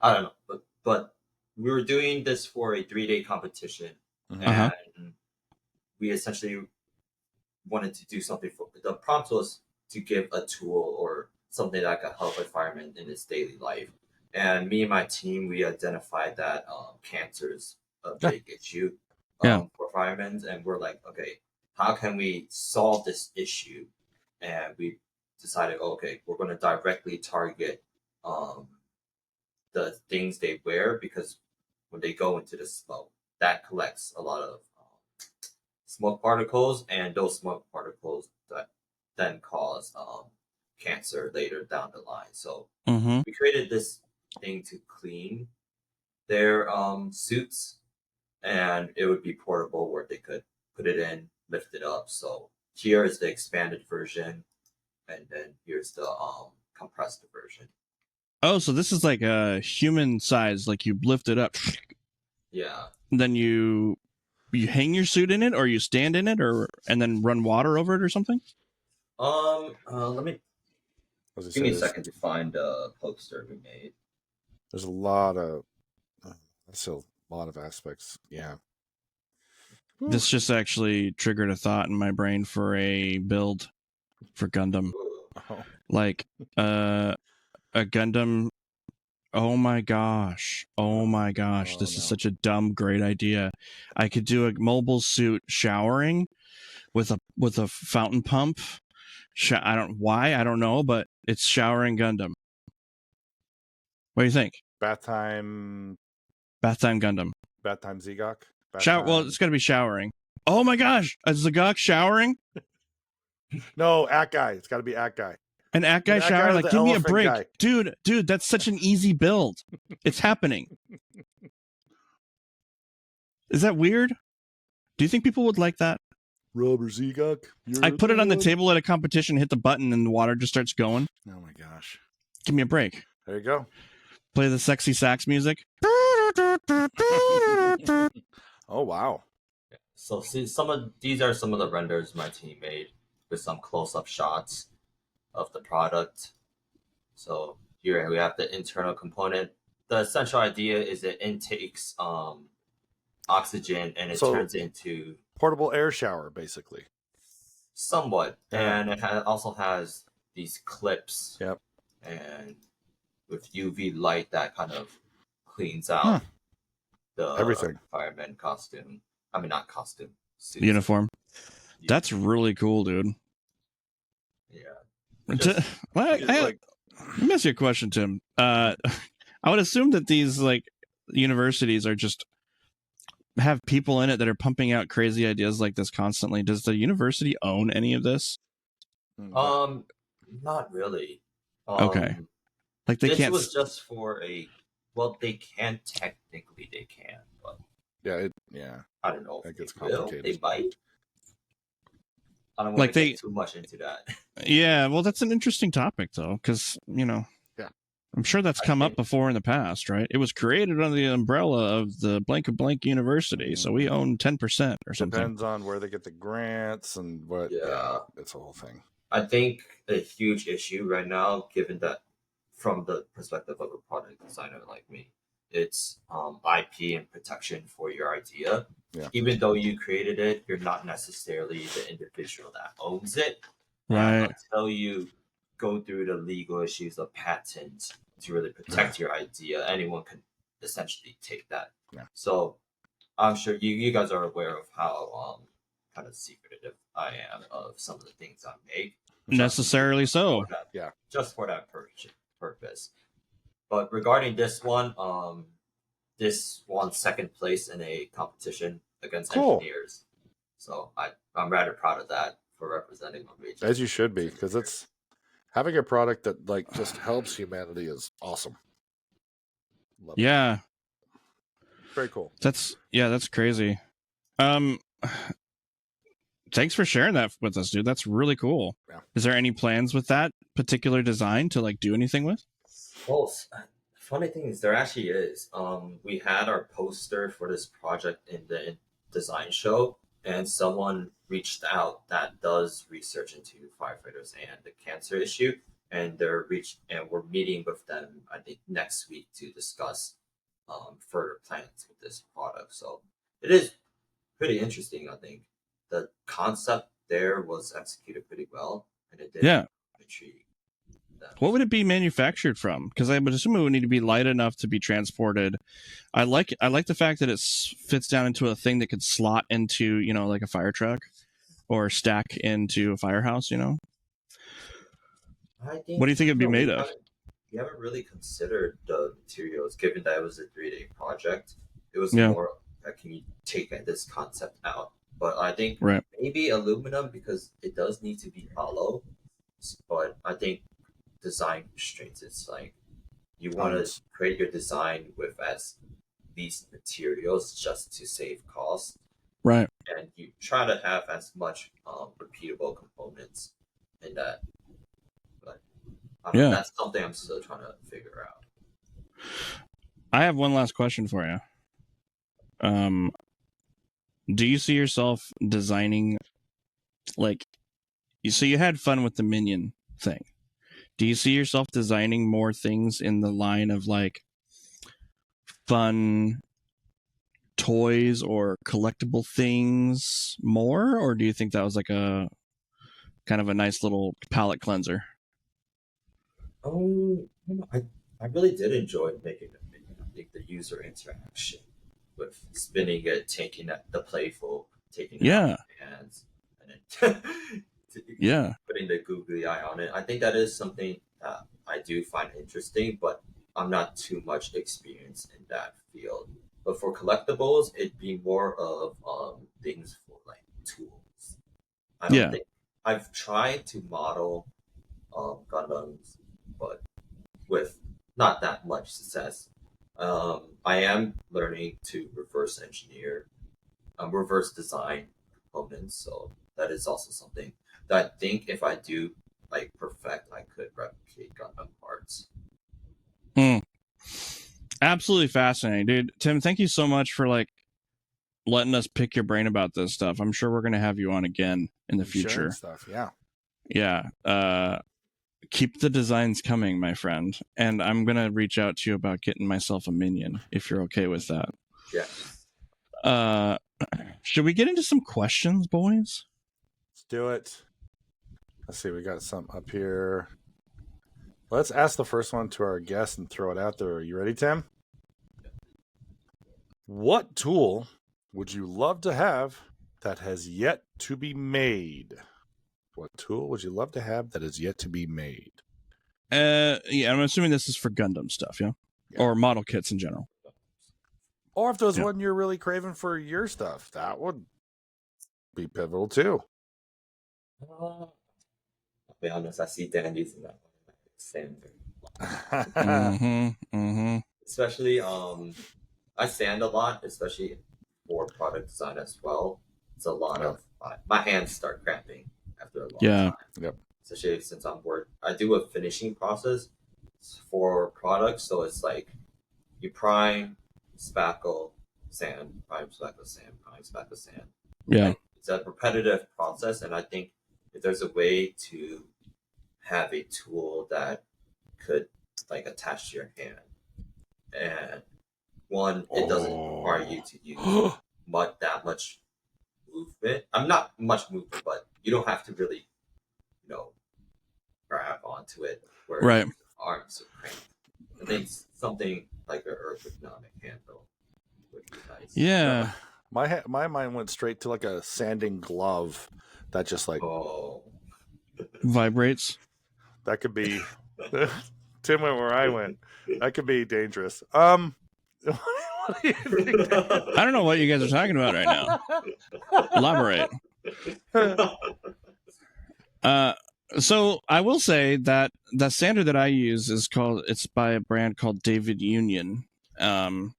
I don't know, but we were doing this for a 3-day competition, and we essentially wanted to do something for the prompt was to give a tool or something that could help a fireman in his daily life. And me and my team, we identified that cancer is a big issue for firemen, and we're like, okay, how can we solve this issue? And we decided, okay, we're going to directly target the things they wear, because when they go into the smoke, that collects a lot of smoke particles, and those smoke particles that then cause cancer later down the line. So we created this thing to clean their suits, and it would be portable where they could put it in, lift it up. So here is the expanded version, and then here's the compressed version. Oh, so this is like a human size, like you lift it up. Yeah. Then you hang your suit in it, or you stand in it, and then run water over it or something? Let me give me a second to find a poster we made. There's a lot of aspects. Yeah. This just actually triggered a thought in my brain for a build for Gundam. Like a Gundam. Oh my gosh. This is such a dumb, great idea. I could do a mobile suit showering with a fountain pump. I don't know, but it's showering Gundam. What do you think? Bath time Gundam. Bath time Zegok. Well, it's got to be showering. Oh my gosh, a Zegok showering? No, At Guy. It's got to be At Guy. An At Guy shower? Like, give me a break. Guy. Dude, that's such an easy build. It's happening. Is that weird? Do you think people would like that? Rubber Zegok. I put it on the table at a competition, hit the button, and the water just starts going. Oh my gosh. Give me a break. There you go. Play the sexy sax music. Oh, wow. So see, these are some of the renders my team made with some close-up shots of the product. So here we have the internal component. The essential idea is it intakes oxygen and it turns into portable air shower, basically. Somewhat. Yeah. And it also has these clips. Yep. And with UV light that kind of cleans out the everything. Fireman costume. I mean, not costume. Suit. Uniform. That's really cool, dude. Yeah. Let me ask you a question, Tim. I would assume that these universities are just have people in it that are pumping out crazy ideas like this constantly. Does the university own any of this? Not really. Okay. Like they can't. This was just for a. Well, they can technically, but yeah. I don't know. It gets complicated. They might. I don't want to get too much into that. Yeah, well, that's an interesting topic, though, because, yeah, I'm sure that's come up before in the past, right? It was created under the umbrella of the blank of blank university, so we own 10% or something. Depends on where they get the grants and what. Yeah, it's a whole thing. I think a huge issue right now, given that from the perspective of a product designer like me, it's IP and protection for your idea. Yeah. Even though you created it, you're not necessarily the individual that owns it. Right. Until you go through the legal issues of patents to really protect your idea, anyone can essentially take that. Yeah. So I'm sure you guys are aware of how kind of secretive I am of some of the things I make. Necessarily so. Yeah. Just for that purpose. But regarding this one won second place in a competition against engineers. So I'm rather proud of that for representing my region. As you should be, because it's having a product that like just helps humanity is awesome. Love it. Very cool. That's crazy. Thanks for sharing that with us, dude. That's really cool. Yeah. Is there any plans with that particular design to like do anything with? Well, funny thing is there actually is. We had our poster for this project in the design show, and someone reached out that does research into firefighters and the cancer issue, and we're meeting with them I think next week to discuss further plans with this product. So it is pretty interesting. I think the concept there was executed pretty well, and it did intrigue them. What would it be manufactured from? Because I would assume it would need to be light enough to be transported. I like the fact that it fits down into a thing that could slot into, like a fire truck or stack into a firehouse, I think, what do you think it'd be made of? We haven't really considered the materials, given that it was a 3-day project. It was more, can you take this concept out? But I think maybe aluminum, because it does need to be hollow. But I think design constraints, it's like you want to create your design with as least materials just to save costs. Right. And you try to have as much repeatable components in that. But that's something I'm still trying to figure out. I have one last question for you. Do you see yourself designing, like, so you had fun with the minion thing. Do you see yourself designing more things in the line of like fun toys or collectible things more? Or do you think that was like a kind of a nice little palate cleanser? I really did enjoy making the minion. I think the user interaction with spinning it, taking the playful, taking it out of the hands, and then putting the googly eye on it. I think that is something that I do find interesting, but I'm not too much experienced in that field. But for collectibles, it'd be more of things for like tools. I don't think I've tried to model Gundams, but with not that much success. I am learning to reverse engineer, reverse design components. So that is also something that I think if I do like perfect, I could replicate Gundam parts. Absolutely fascinating, dude. Tim, thank you so much for like letting us pick your brain about this stuff. I'm sure we're going to have you on again in the future. Stuff, yeah. Keep the designs coming, my friend. And I'm going to reach out to you about getting myself a minion, if you're okay with that. Yeah. Should we get into some questions, boys? Let's do it. Let's see. We got some up here. Let's ask the first one to our guest and throw it out there. Are you ready, Tim? What tool would you love to have that has yet to be made? What tool would you love to have that is yet to be made? I'm assuming this is for Gundam stuff, yeah? Or model kits in general. Or if there's one you're really craving for your stuff, that would be pivotal too. I'll be honest, I see dandies in that one. Sander. Especially, I sand a lot, especially for product design as well. It's a lot of my hands start cramping after a long Yeah. time. Yep. Especially since I do a finishing process for products, so it's like you prime, spackle, sand, prime, spackle, sand, prime, spackle, sand. Yeah. Like, it's a repetitive process, and I think if there's a way to have a tool that could like attach to your hand, and one, it doesn't require you to use that much movement. I'm not much movement, but you don't have to really, grab onto it where Right. your arms are cramped. I think something like an ergonomic handle would be nice. Yeah. My mind went straight to like a sanding glove that just like Vibrates. that could be. Tim went where I went. That could be dangerous. What do you think? I don't know what you guys are talking about right now. Elaborate. So I will say that the sander that I use it's by a brand called David Union. And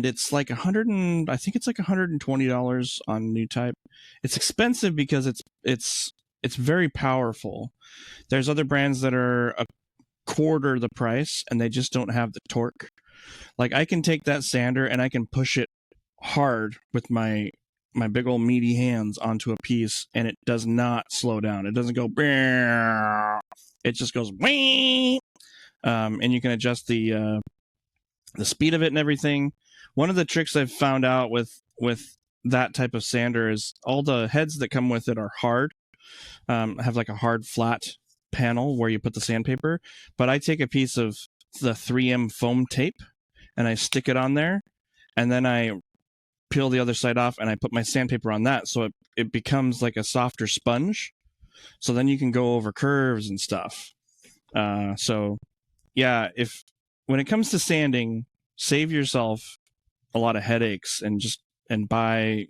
it's like I think it's like $120 on New Type. It's expensive because it's very powerful. There's other brands that are a quarter the price and they just don't have the torque. Like I can take that sander and I can push it hard with my big old meaty hands onto a piece and it does not slow down. It doesn't go, it just goes, and you can adjust the speed of it and everything. One of the tricks I've found out with that type of sander is all the heads that come with it are hard, have like a hard flat panel where you put the sandpaper, but I take a piece of the 3M foam tape and I stick it on there and then I peel the other side off and I put my sandpaper on that so it becomes like a softer sponge, so then you can go over curves and stuff. So yeah, when it comes to sanding, save yourself a lot of headaches and buy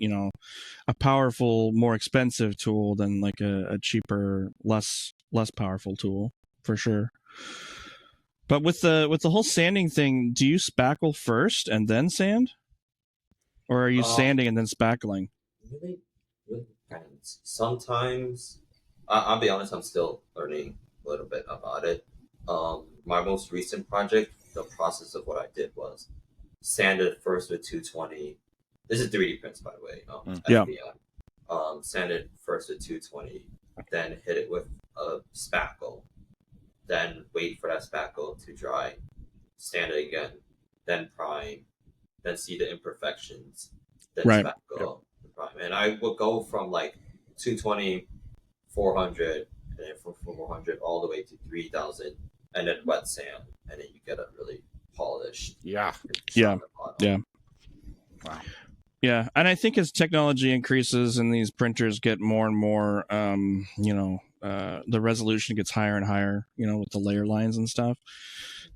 a powerful, more expensive tool than like a cheaper, less powerful tool for sure. But with the whole sanding thing, do you spackle first and then sand? Or are you sanding and then spackling? Really depends. Sometimes, I'll be honest, I'm still learning a little bit about it. My most recent project, the process of what I did was sanded first with 220. This is 3D prints, by the way. Yeah. FBM. Sanded first with 220, then hit it with a spackle, then wait for that spackle to dry, sand it again, then prime, then see the imperfections, then Right. spackle, prime. And I would go from like 220, 400, and then from 400 all the way to 3,000, and then wet sand, and then you get a really polished. Yeah. Wow. Yeah, and I think as technology increases and these printers get more and more, the resolution gets higher and higher, with the layer lines and stuff,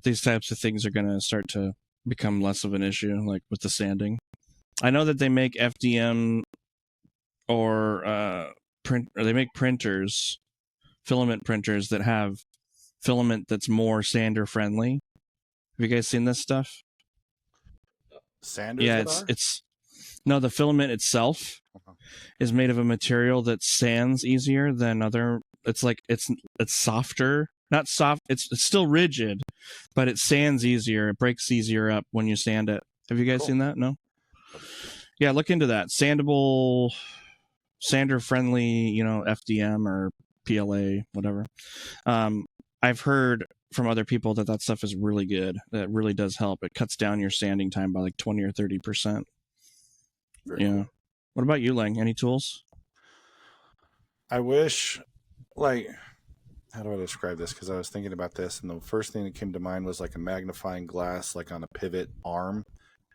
these types of things are going to start to become less of an issue, like with the sanding. I know that they make FDM or they make printers, filament printers that have filament that's more sander friendly. Have you guys seen this stuff? Sanders? Yeah, the filament itself is made of a material that sands easier than other. It's like it's softer, not soft. It's still rigid, but it sands easier. It breaks easier up when you sand it. Have you guys seen that? No. Yeah, look into that. Sandable, sander friendly. FDM or PLA, whatever. I've heard from other people that stuff is really good. That really does help. It cuts down your sanding time by like 20 or 30%. Cool. What about you, Lang? Any tools? I wish, how do I describe this? Because I was thinking about this, and the first thing that came to mind was like a magnifying glass, like on a pivot arm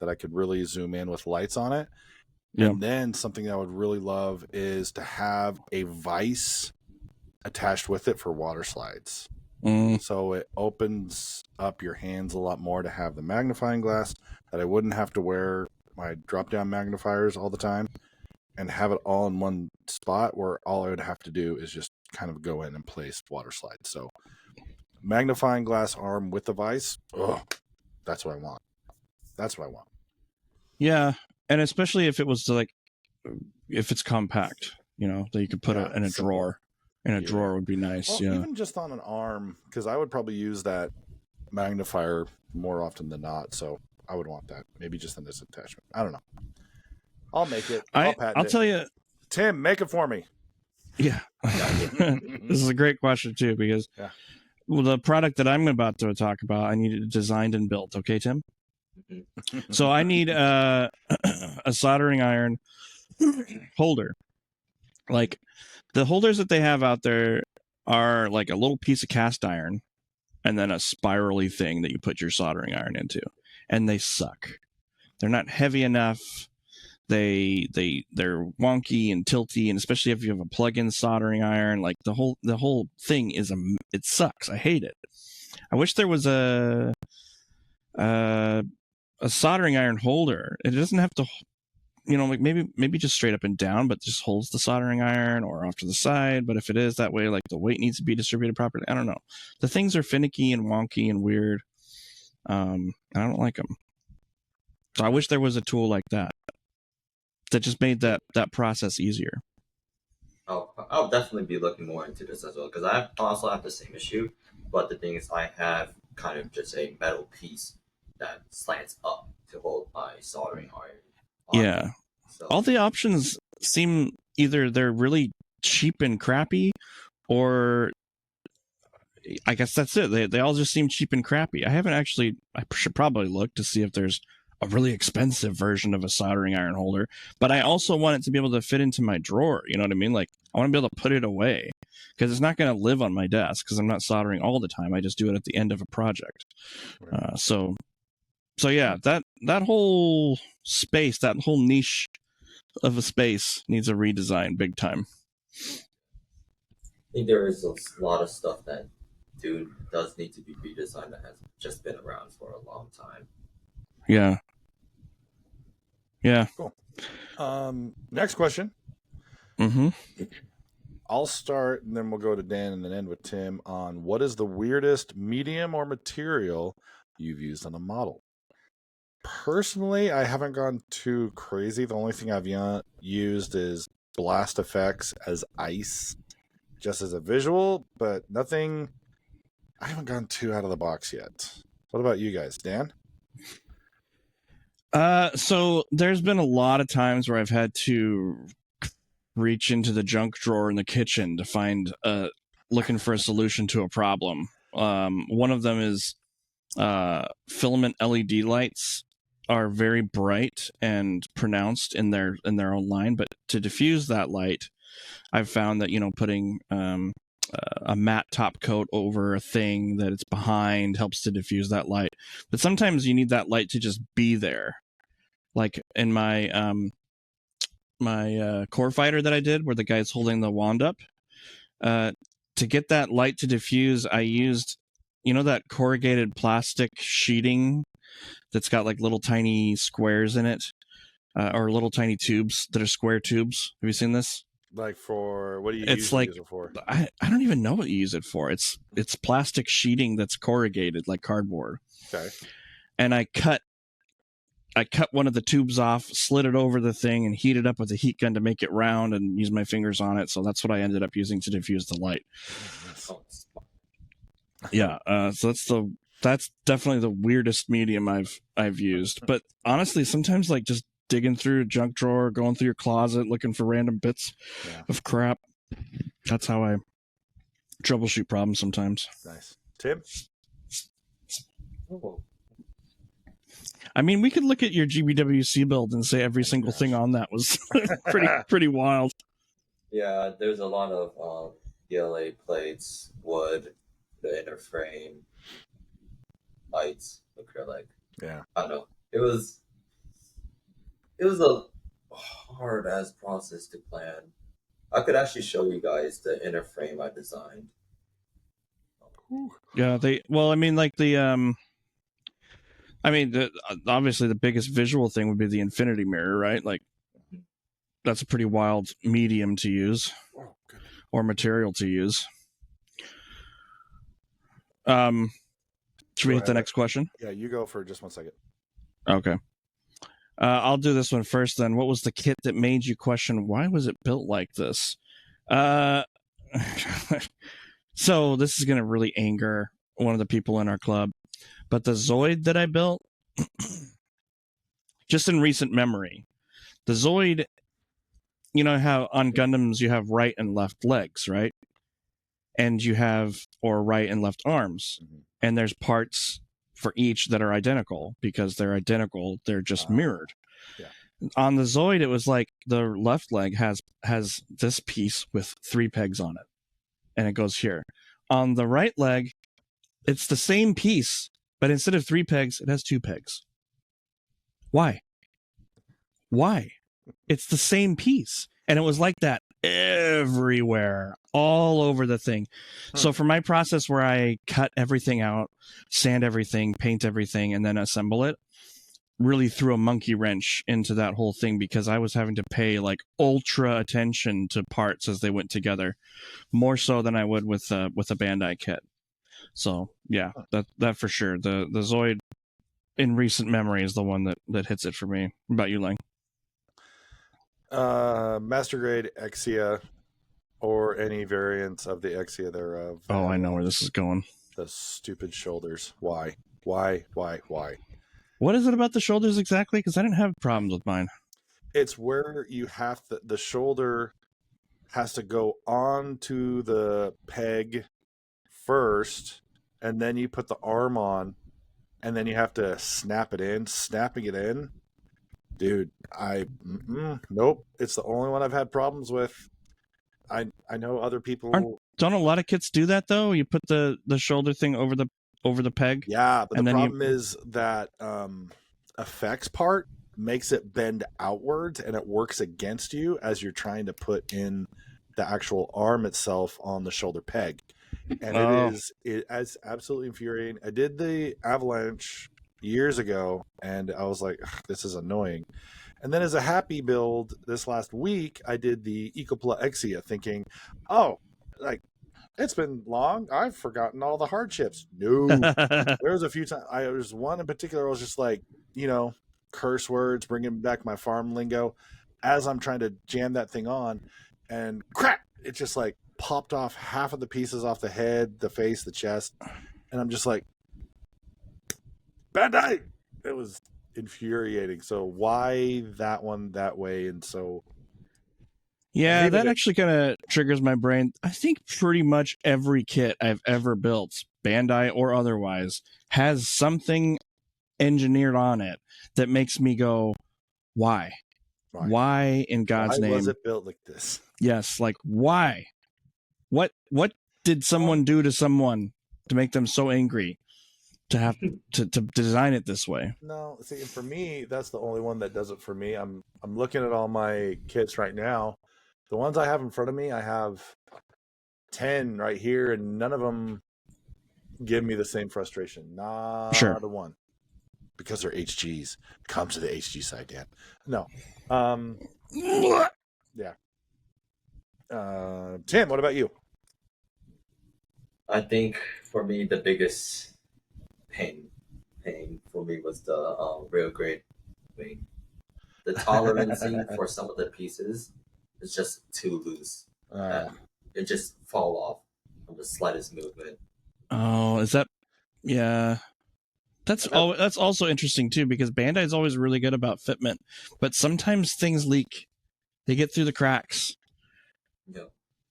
that I could really zoom in with lights on it. Yeah. And then something that I would really love is to have a vise attached with it for water slides. So it opens up your hands a lot more to have the magnifying glass that I wouldn't have to wear my drop-down magnifiers all the time and have it all in one spot where all I would have to do is just kind of go in and place water slides. So magnifying glass arm with the vise, that's what I want. Yeah, and especially if it was if it's compact, that you could put it in a drawer. in a drawer would be nice. Well, yeah. Even just on an arm, because I would probably use that magnifier more often than not. So I would want that. Maybe just in this attachment. I don't know. I'll make it. I'll tell you, Tim, make it for me. Yeah. This is a great question too, because the product that I'm about to talk about, I need it designed and built. Okay, Tim? So I need a soldering iron holder. Like the holders that they have out there are like a little piece of cast iron and then a spirally thing that you put your soldering iron into. And they suck. They're not heavy enough. They're wonky and tilty, and especially if you have a plug-in soldering iron, like the whole thing it sucks. I hate it. I wish there was a soldering iron holder. It doesn't have to, like maybe just straight up and down, but just holds the soldering iron or off to the side. But if it is that way, like the weight needs to be distributed properly. I don't know. The things are finicky and wonky and weird. I don't like them. So I wish there was a tool like that just made that process easier. Oh, I'll definitely be looking more into this as well, because I also have the same issue, but the thing is I have kind of just a metal piece that slants up to hold my soldering iron. Yeah. So all the options seem either they're really cheap and crappy, or I guess that's it. They all just seem cheap and crappy. I should probably look to see if there's a really expensive version of a soldering iron holder, but I also want it to be able to fit into my drawer. You know what I mean? Like I want to be able to put it away, because it's not going to live on my desk because I'm not soldering all the time. I just do it at the end of a project. Right. So yeah, that whole space, that whole niche of a space needs a redesign big time. I think there is a lot of stuff that does need to be redesigned that has just been around for a long time. Yeah. Cool. Next question. I'll start, and then we'll go to Dan, and then end with Tim on what is the weirdest medium or material you've used on a model. Personally, I haven't gone too crazy. The only thing I've used is blast effects as ice, just as a visual, but nothing. I haven't gone too out of the box yet. What about you guys, Dan? So there's been a lot of times where I've had to reach into the junk drawer in the kitchen to find looking for a solution to a problem. One of them is filament LED lights are very bright and pronounced in their own line, but to diffuse that light, I've found that putting a matte top coat over a thing that it's behind helps to diffuse that light. But sometimes you need that light to just be there. Like in my my core fighter that I did, where the guy's holding the wand up, to get that light to diffuse, I used that corrugated plastic sheeting that's got like little tiny squares in it, or little tiny tubes that are square tubes. Have you seen this? Like for what do you use it for? I don't even know what you use it for. It's plastic sheeting that's corrugated like cardboard. Okay. And I cut one of the tubes off, slid it over the thing, and heated up with a heat gun to make it round, and use my fingers on it. So that's what I ended up using to diffuse the light. Yeah. So that's definitely the weirdest medium I've used. But honestly, sometimes like just digging through a junk drawer, going through your closet, looking for random bits of crap. That's how I troubleshoot problems sometimes. Nice. Tim? I mean, we could look at your GBWC build and say every single thing on that was pretty wild. Yeah, there's a lot of PLA plates, wood, the inner frame, lights, acrylic. Yeah. I don't know. It was a hard ass process to plan. I could actually show you guys the inner frame I designed. Yeah, obviously the biggest visual thing would be the infinity mirror, right? Like that's a pretty wild medium to use or material to use. Should we hit the next question? Yeah, you go for just 1 second. Okay. I'll do this one first then. What was the kit that made you question why was it built like this? So this is going to really anger one of the people in our club, but the Zoid that I built, just in recent memory, the Zoid, you know how on Gundams you have right and left legs, right? And you have, or right and left arms. Mm-hmm. And there's parts for each that are identical because they're identical. They're just mirrored. Yeah. On the Zoid, it was like the left leg has this piece with 3 pegs on it. And it goes here. On the right leg, it's the same piece, but instead of 3 pegs, it has 2 pegs. Why? It's the same piece. And it was like that everywhere, all over the thing. So for my process where I cut everything out, sand everything, paint everything, and then assemble it, really threw a monkey wrench into that whole thing because I was having to pay like ultra attention to parts as they went together, more so than I would with a Bandai kit. So yeah, that for sure. The Zoid in recent memory is the one that hits it for me. What about you, Lang? Master grade Exia or any variants of the Exia thereof. Oh, I know where this is going. The stupid shoulders. Why? What is it about the shoulders exactly? Because I didn't have problems with mine. It's where you have the shoulder has to go onto the peg first, and then you put the arm on, and then you have to snap it in. Snapping it in, dude, nope. It's the only one I've had problems with. I know other people. Don't a lot of kits do that though? You put the shoulder thing over the peg. Yeah, but the problem is that effects part makes it bend outwards, and it works against you as you're trying to put in the actual arm itself on the shoulder peg. And it is absolutely infuriating. I did the Avalanche years ago, and I was like, this is annoying. And then as a happy build this last week, I did the Ecopla Exia thinking, it's been long. I've forgotten all the hardships. No. There was a few times. There was one in particular I was just like, curse words, bringing back my farm lingo as I'm trying to jam that thing on. And crack! It just like popped off half of the pieces off the head, the face, the chest. And I'm just like, Bandai! It was infuriating. So why that one that way? And so... Yeah, that actually kind of triggers my brain. I think pretty much every kit I've ever built, Bandai or otherwise, has something engineered on it that makes me go, why? Why in God's name? Why was it built like this? Yes, like why? What did someone do to someone to make them so angry to have to design it this way? No, see, for me, that's the only one that does it for me. I'm looking at all my kits right now. The ones I have in front of me, I have 10 right here, and none of them give me the same frustration. Not a one. Because they're HGs. Come to the HG side, Dan. No. Yeah. Tim, what about you? I think for me, the biggest pain for me was the real grade wing. The tolerancing for some of the pieces is just too loose. It just fall off from the slightest movement. Oh, is that? Yeah. That's also interesting too, because Bandai is always really good about fitment, but sometimes things leak. They get through the cracks. Yeah.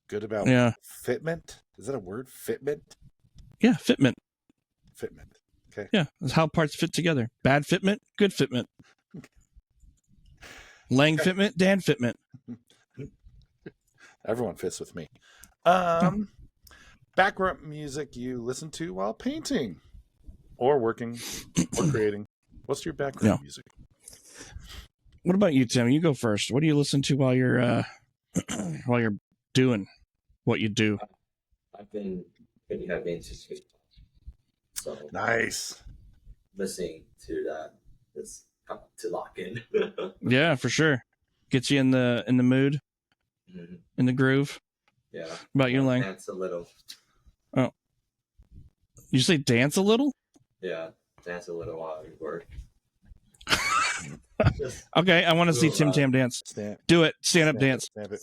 Good about fitment? Is that a word? Fitment? Yeah, fitment. Fitment. Okay. Yeah, that's how parts fit together. Bad fitment, good fitment. Lang fitment, Dan fitment. Everyone fits with me. Background music you listen to while painting or working or creating. What's your background music? What about you, Tim? You go first. What do you listen to while you're doing what you do? I've been pretty heavy into street, so nice. Listening to that is to lock in. Yeah, for sure. Gets you in the mood, in the groove. Yeah. What about you, Lang? Dance a little. Oh, you say dance a little? Yeah, dance a little while you work. Okay, I want to see Tim Tam dance. Do it. Stand up dance. Snap it.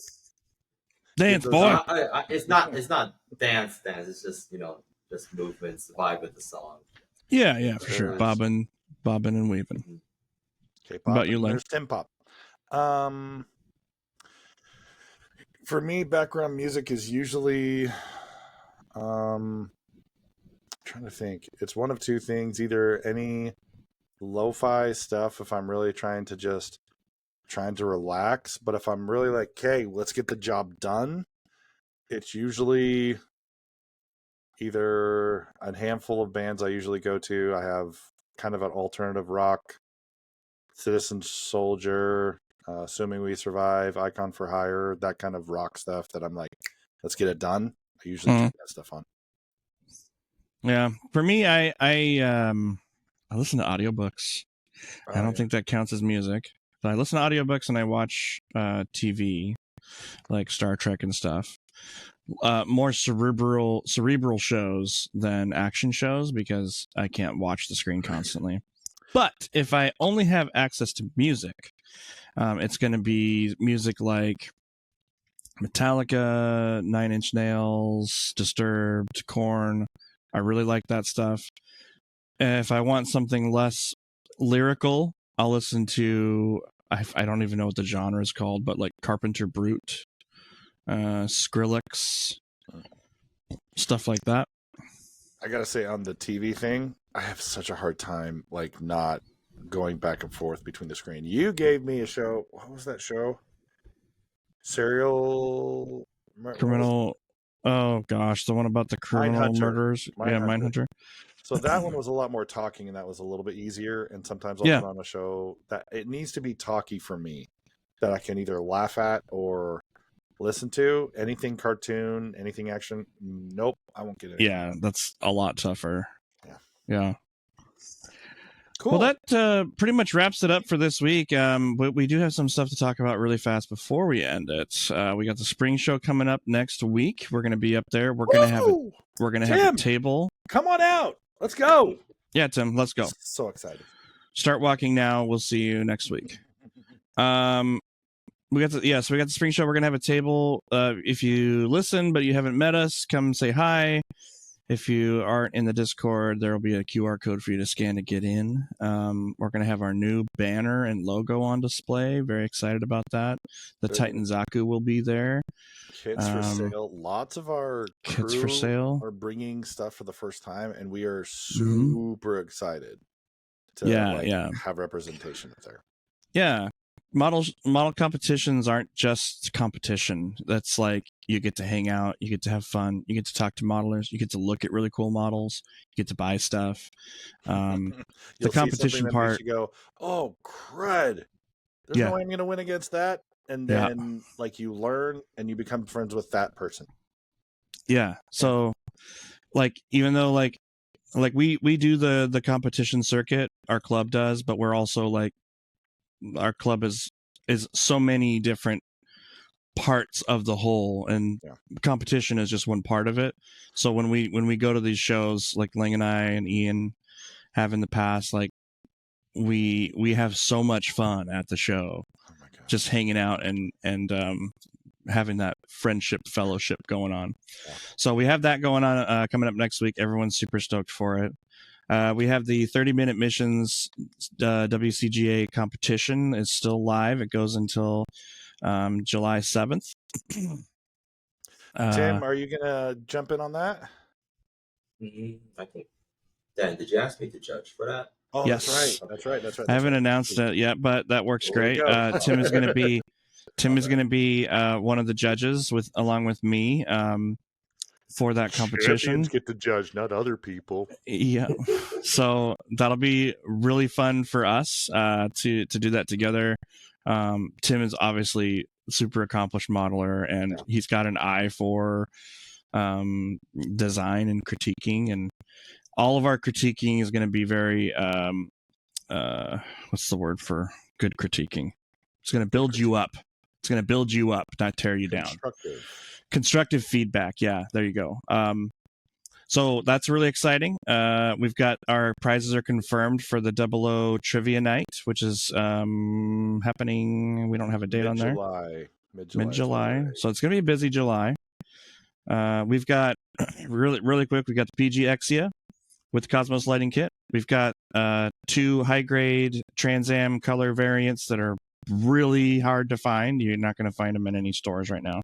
Dance, those- boy. It's not dance. It's just just movements, vibe with the song. Yeah, for sure. Bobbing and weaving. K-pop. About you, and Lane? there's Tim Pop. For me, background music is usually, trying to think. It's one of two things: either any lo-fi stuff if I'm really trying to relax, but if I'm really like, okay, let's get the job done, it's usually either a handful of bands I usually go to. I have kind of an alternative rock, Citizen Soldier, Assuming We Survive, Icon for Hire, that kind of rock stuff that I'm like, let's get it done. I usually keep that stuff on. Yeah, for me, I listen to audiobooks. I don't think that counts as music. But I listen to audiobooks and I watch TV, like Star Trek and stuff. More cerebral shows than action shows because I can't watch the screen constantly. But if I only have access to music, it's going to be music like Metallica, Nine Inch Nails, Disturbed, Korn. I really like that stuff. If I want something less lyrical, I'll listen to, I don't even know what the genre is called, but like Carpenter Brute, Skrillex, stuff like that. I gotta say, on the TV thing, I have such a hard time like not going back and forth between the screen. You gave me a show. What was that show? Serial Criminal. Oh gosh, the one about the criminal murders. Yeah, Mindhunter. So that one was a lot more talking, and that was a little bit easier. And sometimes I'll put on a show that it needs to be talky for me, that I can either laugh at or listen to. Anything cartoon, anything action, nope, I won't get it. Yeah, that's a lot tougher. Yeah. Cool. Well, that pretty much wraps it up for this week. But we do have some stuff to talk about really fast before we end it. We got the spring show coming up next week. We're going to be up there. We're going to have a table. Come on out. Let's go. Yeah, Tim, let's go. So excited. Start walking now. We'll see you next week. We got the spring show. We're going to have a table. If you listen but you haven't met us, come say hi. If you aren't in the Discord, there will be a QR code for you to scan to get in. We're going to have our new banner and logo on display. Very excited about that. The Titan Zaku will be there. Kits for sale. Lots of our kits for sale are bringing stuff for the first time, and we are super excited to have representation there. Yeah. Model competitions aren't just competition. That's like you get to hang out, you get to have fun, you get to talk to modelers, you get to look at really cool models, you get to buy stuff. The competition part, you go, oh crud! There's no way I'm going to win against that, and then like you learn and you become friends with that person. Yeah. So, like even though like we do the competition circuit, our club does, but we're also like. Our club is so many different parts of the whole, and competition is just one part of it. So when we go to these shows, like Ling and I and Ian have in the past, like we have so much fun at the show, just hanging out and having that friendship fellowship going on. So we have that going on coming up next week. Everyone's super stoked for it. We have the 30-minute missions WCGA competition. It's still live. It goes until July 7th. Tim, are you going to jump in on that? I think. Dan, did you ask me to judge for that? Oh, yes. That's right. I haven't announced it yet, but that works great. Tim is going to be one of the judges along with me. For that competition. Champions get to judge, not other people. Yeah. So that'll be really fun for us to do that together. Tim is obviously a super accomplished modeler, and he's got an eye for design and critiquing, and all of our critiquing is going to be very what's the word for good critiquing? It's going to build you up. It's going to build you up, not tear you down. Constructive feedback. Yeah, there you go. So that's really exciting. We've got our prizes are confirmed for the 00 Trivia Night, which is happening. We don't have a date on there. Mid-July. So it's going to be a busy July. We've got really quick. We've got the PG Exia with Cosmos lighting kit. We've got 2 high-grade Trans Am color variants that are really hard to find. You're not going to find them in any stores right now.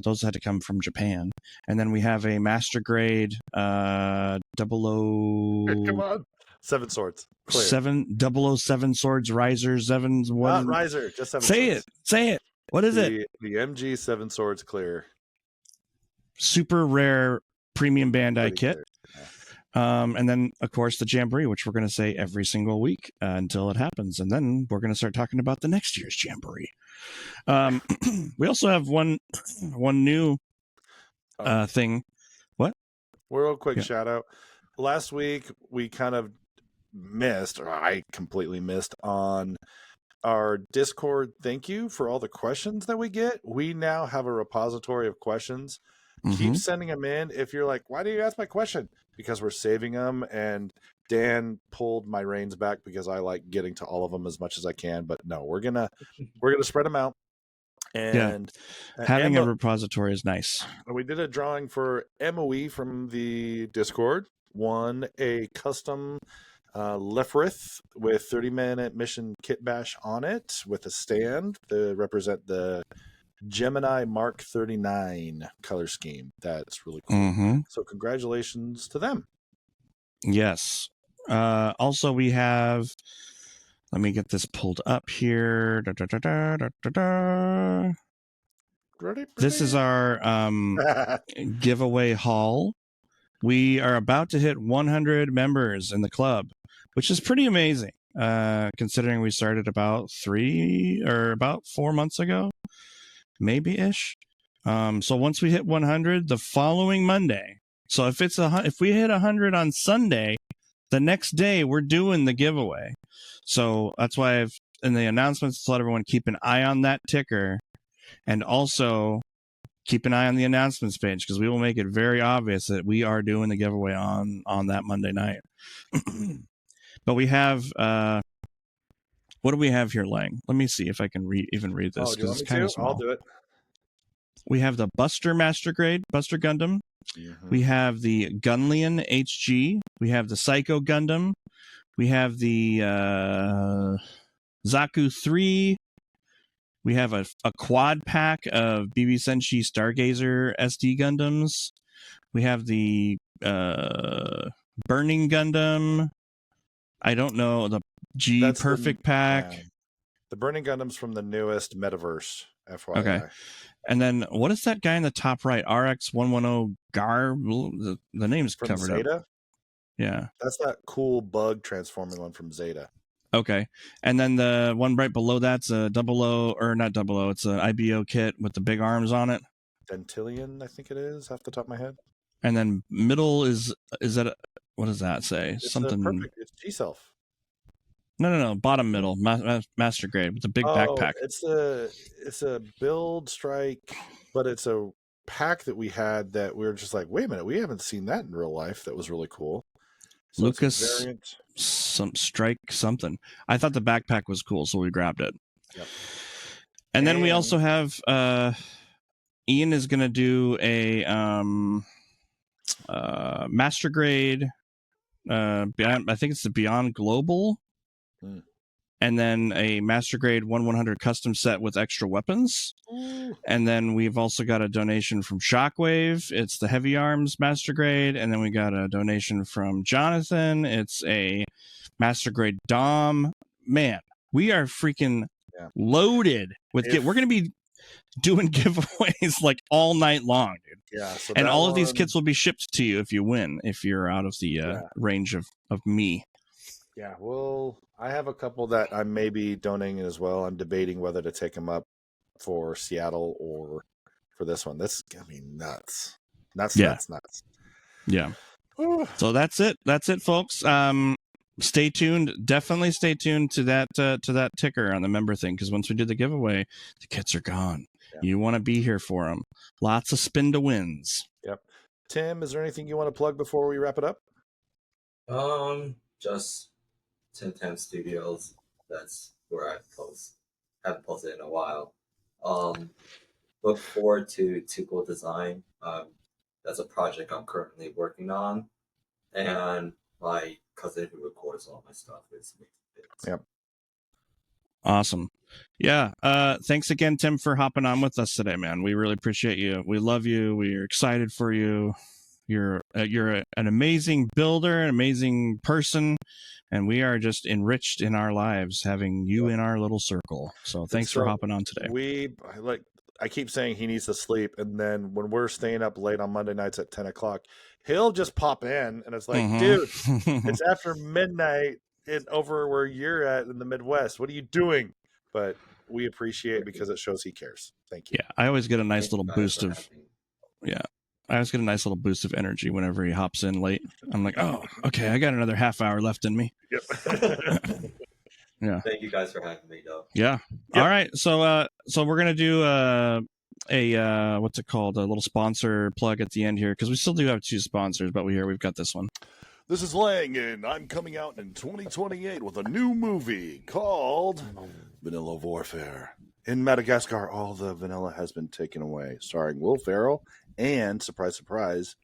Those had to come from Japan. And then we have a master grade 00... Come on. 7 swords. Clear. 007 swords, riser, 7... Not riser, just 7 swords. Say it. What is it? The MG 7 swords clear. Super rare premium Bandai kit. Yeah. And then, of course, the Jamboree, which we're going to say every single week until it happens. And then we're going to start talking about the next year's Jamboree. We also have one new thing. What? Real quick shout out. Last week, we kind of missed, or I completely missed, on our Discord. Thank you for all the questions that we get. We now have a repository of questions. Keep sending them in. If you're like, why do you ask my question? Because we're saving them, and Dan pulled my reins back because I like getting to all of them as much as I can. But no, we're gonna spread them out. And having a repository is nice. We did a drawing for MOE from the Discord. Won a custom Lefrith with 30-minute mission kit bash on it with a stand to represent the Gemini Mark 39 color scheme. That's really cool. So congratulations to them. Yes. Also, we have... Let me get this pulled up here. This is our giveaway haul. We are about to hit 100 members in the club, which is pretty amazing, considering we started about 4 months ago, maybe-ish. So once we hit 100, the following Monday. So if we hit 100 on Sunday, the next day we're doing the giveaway. So that's why I've in the announcements to let everyone keep an eye on that ticker, and also keep an eye on the announcements page, because we will make it very obvious that we are doing the giveaway on that Monday night. But we have what do we have here, Lang? Let me see if I can even read this, because it's kind of small. I'll do it. We have the Buster Master Grade Buster Gundam. We have the Gunlian HG. We have the Psycho Gundam. We have the Zaku 3. We have a quad pack of BB Senshi Stargazer SD Gundams. We have the Burning Gundam. I don't know, the That's Perfect pack. The Burning Gundam's from the newest Metaverse, FYI. Okay. And then what is that guy in the top right? RX-110 Gar? The name's from covered Zeta? up. Yeah. That's that cool bug transforming one from Zeta. Okay. And then the one right below that's a not 00, it's an IBO kit with the big arms on it. Dentillion, I think it is, off the top of my head. And then middle is that what does that say? It's something perfect. It's G-Self. No. Bottom middle, master grade with the big backpack. It's a build strike, but it's a pack that we had that we were just like, wait a minute, we haven't seen that in real life. That was really cool. So Lucas strike something. I thought the backpack was cool, so we grabbed it. Yep. And then we also have Ian is going to do a master grade. I think it's the Beyond Global. And then a master grade 1/100 custom set with extra weapons. And then we've also got a donation from Shockwave. It's the Heavy Arms master grade. And then we got a donation from Jonathan. It's a master grade Dom. Man, we are freaking loaded with we're going to be doing giveaways like all night long, dude. Yeah. So and all of these kits will be shipped to you if you win, if you're out of the range of me. Yeah, well, I have a couple that I may be donating as well. I'm debating whether to take them up for Seattle or for this one. This is going to be nuts. Nuts. Yeah. So that's it. That's it, folks. Stay tuned. Definitely stay tuned to that ticker on the member thing, because once we do the giveaway, the kits are gone. Yeah. You want to be here for them. Lots of spin to wins. Yep. Tim, is there anything you want to plug before we wrap it up? Just 1010 Studios. That's where I post. Haven't posted in a while. Look forward to Tuco Design. That's a project I'm currently working on, and my cousin who records all my stuff is making it. Yep. Awesome. Yeah. Thanks again, Tim, for hopping on with us today, man. We really appreciate you. We love you. We're excited for you. You're an amazing builder, an amazing person, and we are just enriched in our lives having you in our little circle. So thanks for hopping on today. I keep saying he needs to sleep, and then when we're staying up late on Monday nights at 10 o'clock, he'll just pop in, and it's like, dude, it's after midnight over where you're at in the Midwest. What are you doing? But we appreciate it because it shows he cares. Thank you. Yeah, I always get a nice little boost of energy whenever he hops in late. I'm like, oh, okay, I got another half hour left in me. Yep. Yeah. Thank you guys for having me, though. Yeah. Yep. All right. So we're gonna do a what's it called? A little sponsor plug at the end here because we still do have 2 sponsors, but we've got this one. This is Lang, and I'm coming out in 2028 with a new movie called Vanilla Warfare. In Madagascar, all the vanilla has been taken away, starring Will Ferrell and, surprise, surprise,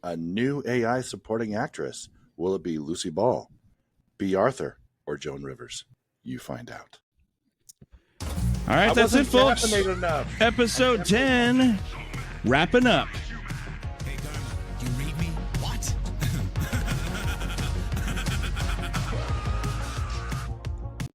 a new AI supporting actress. Will it be Lucy Ball, B. Arthur, or Joan Rivers? You find out. All right, that's it, folks. Episode 10, wrapping up.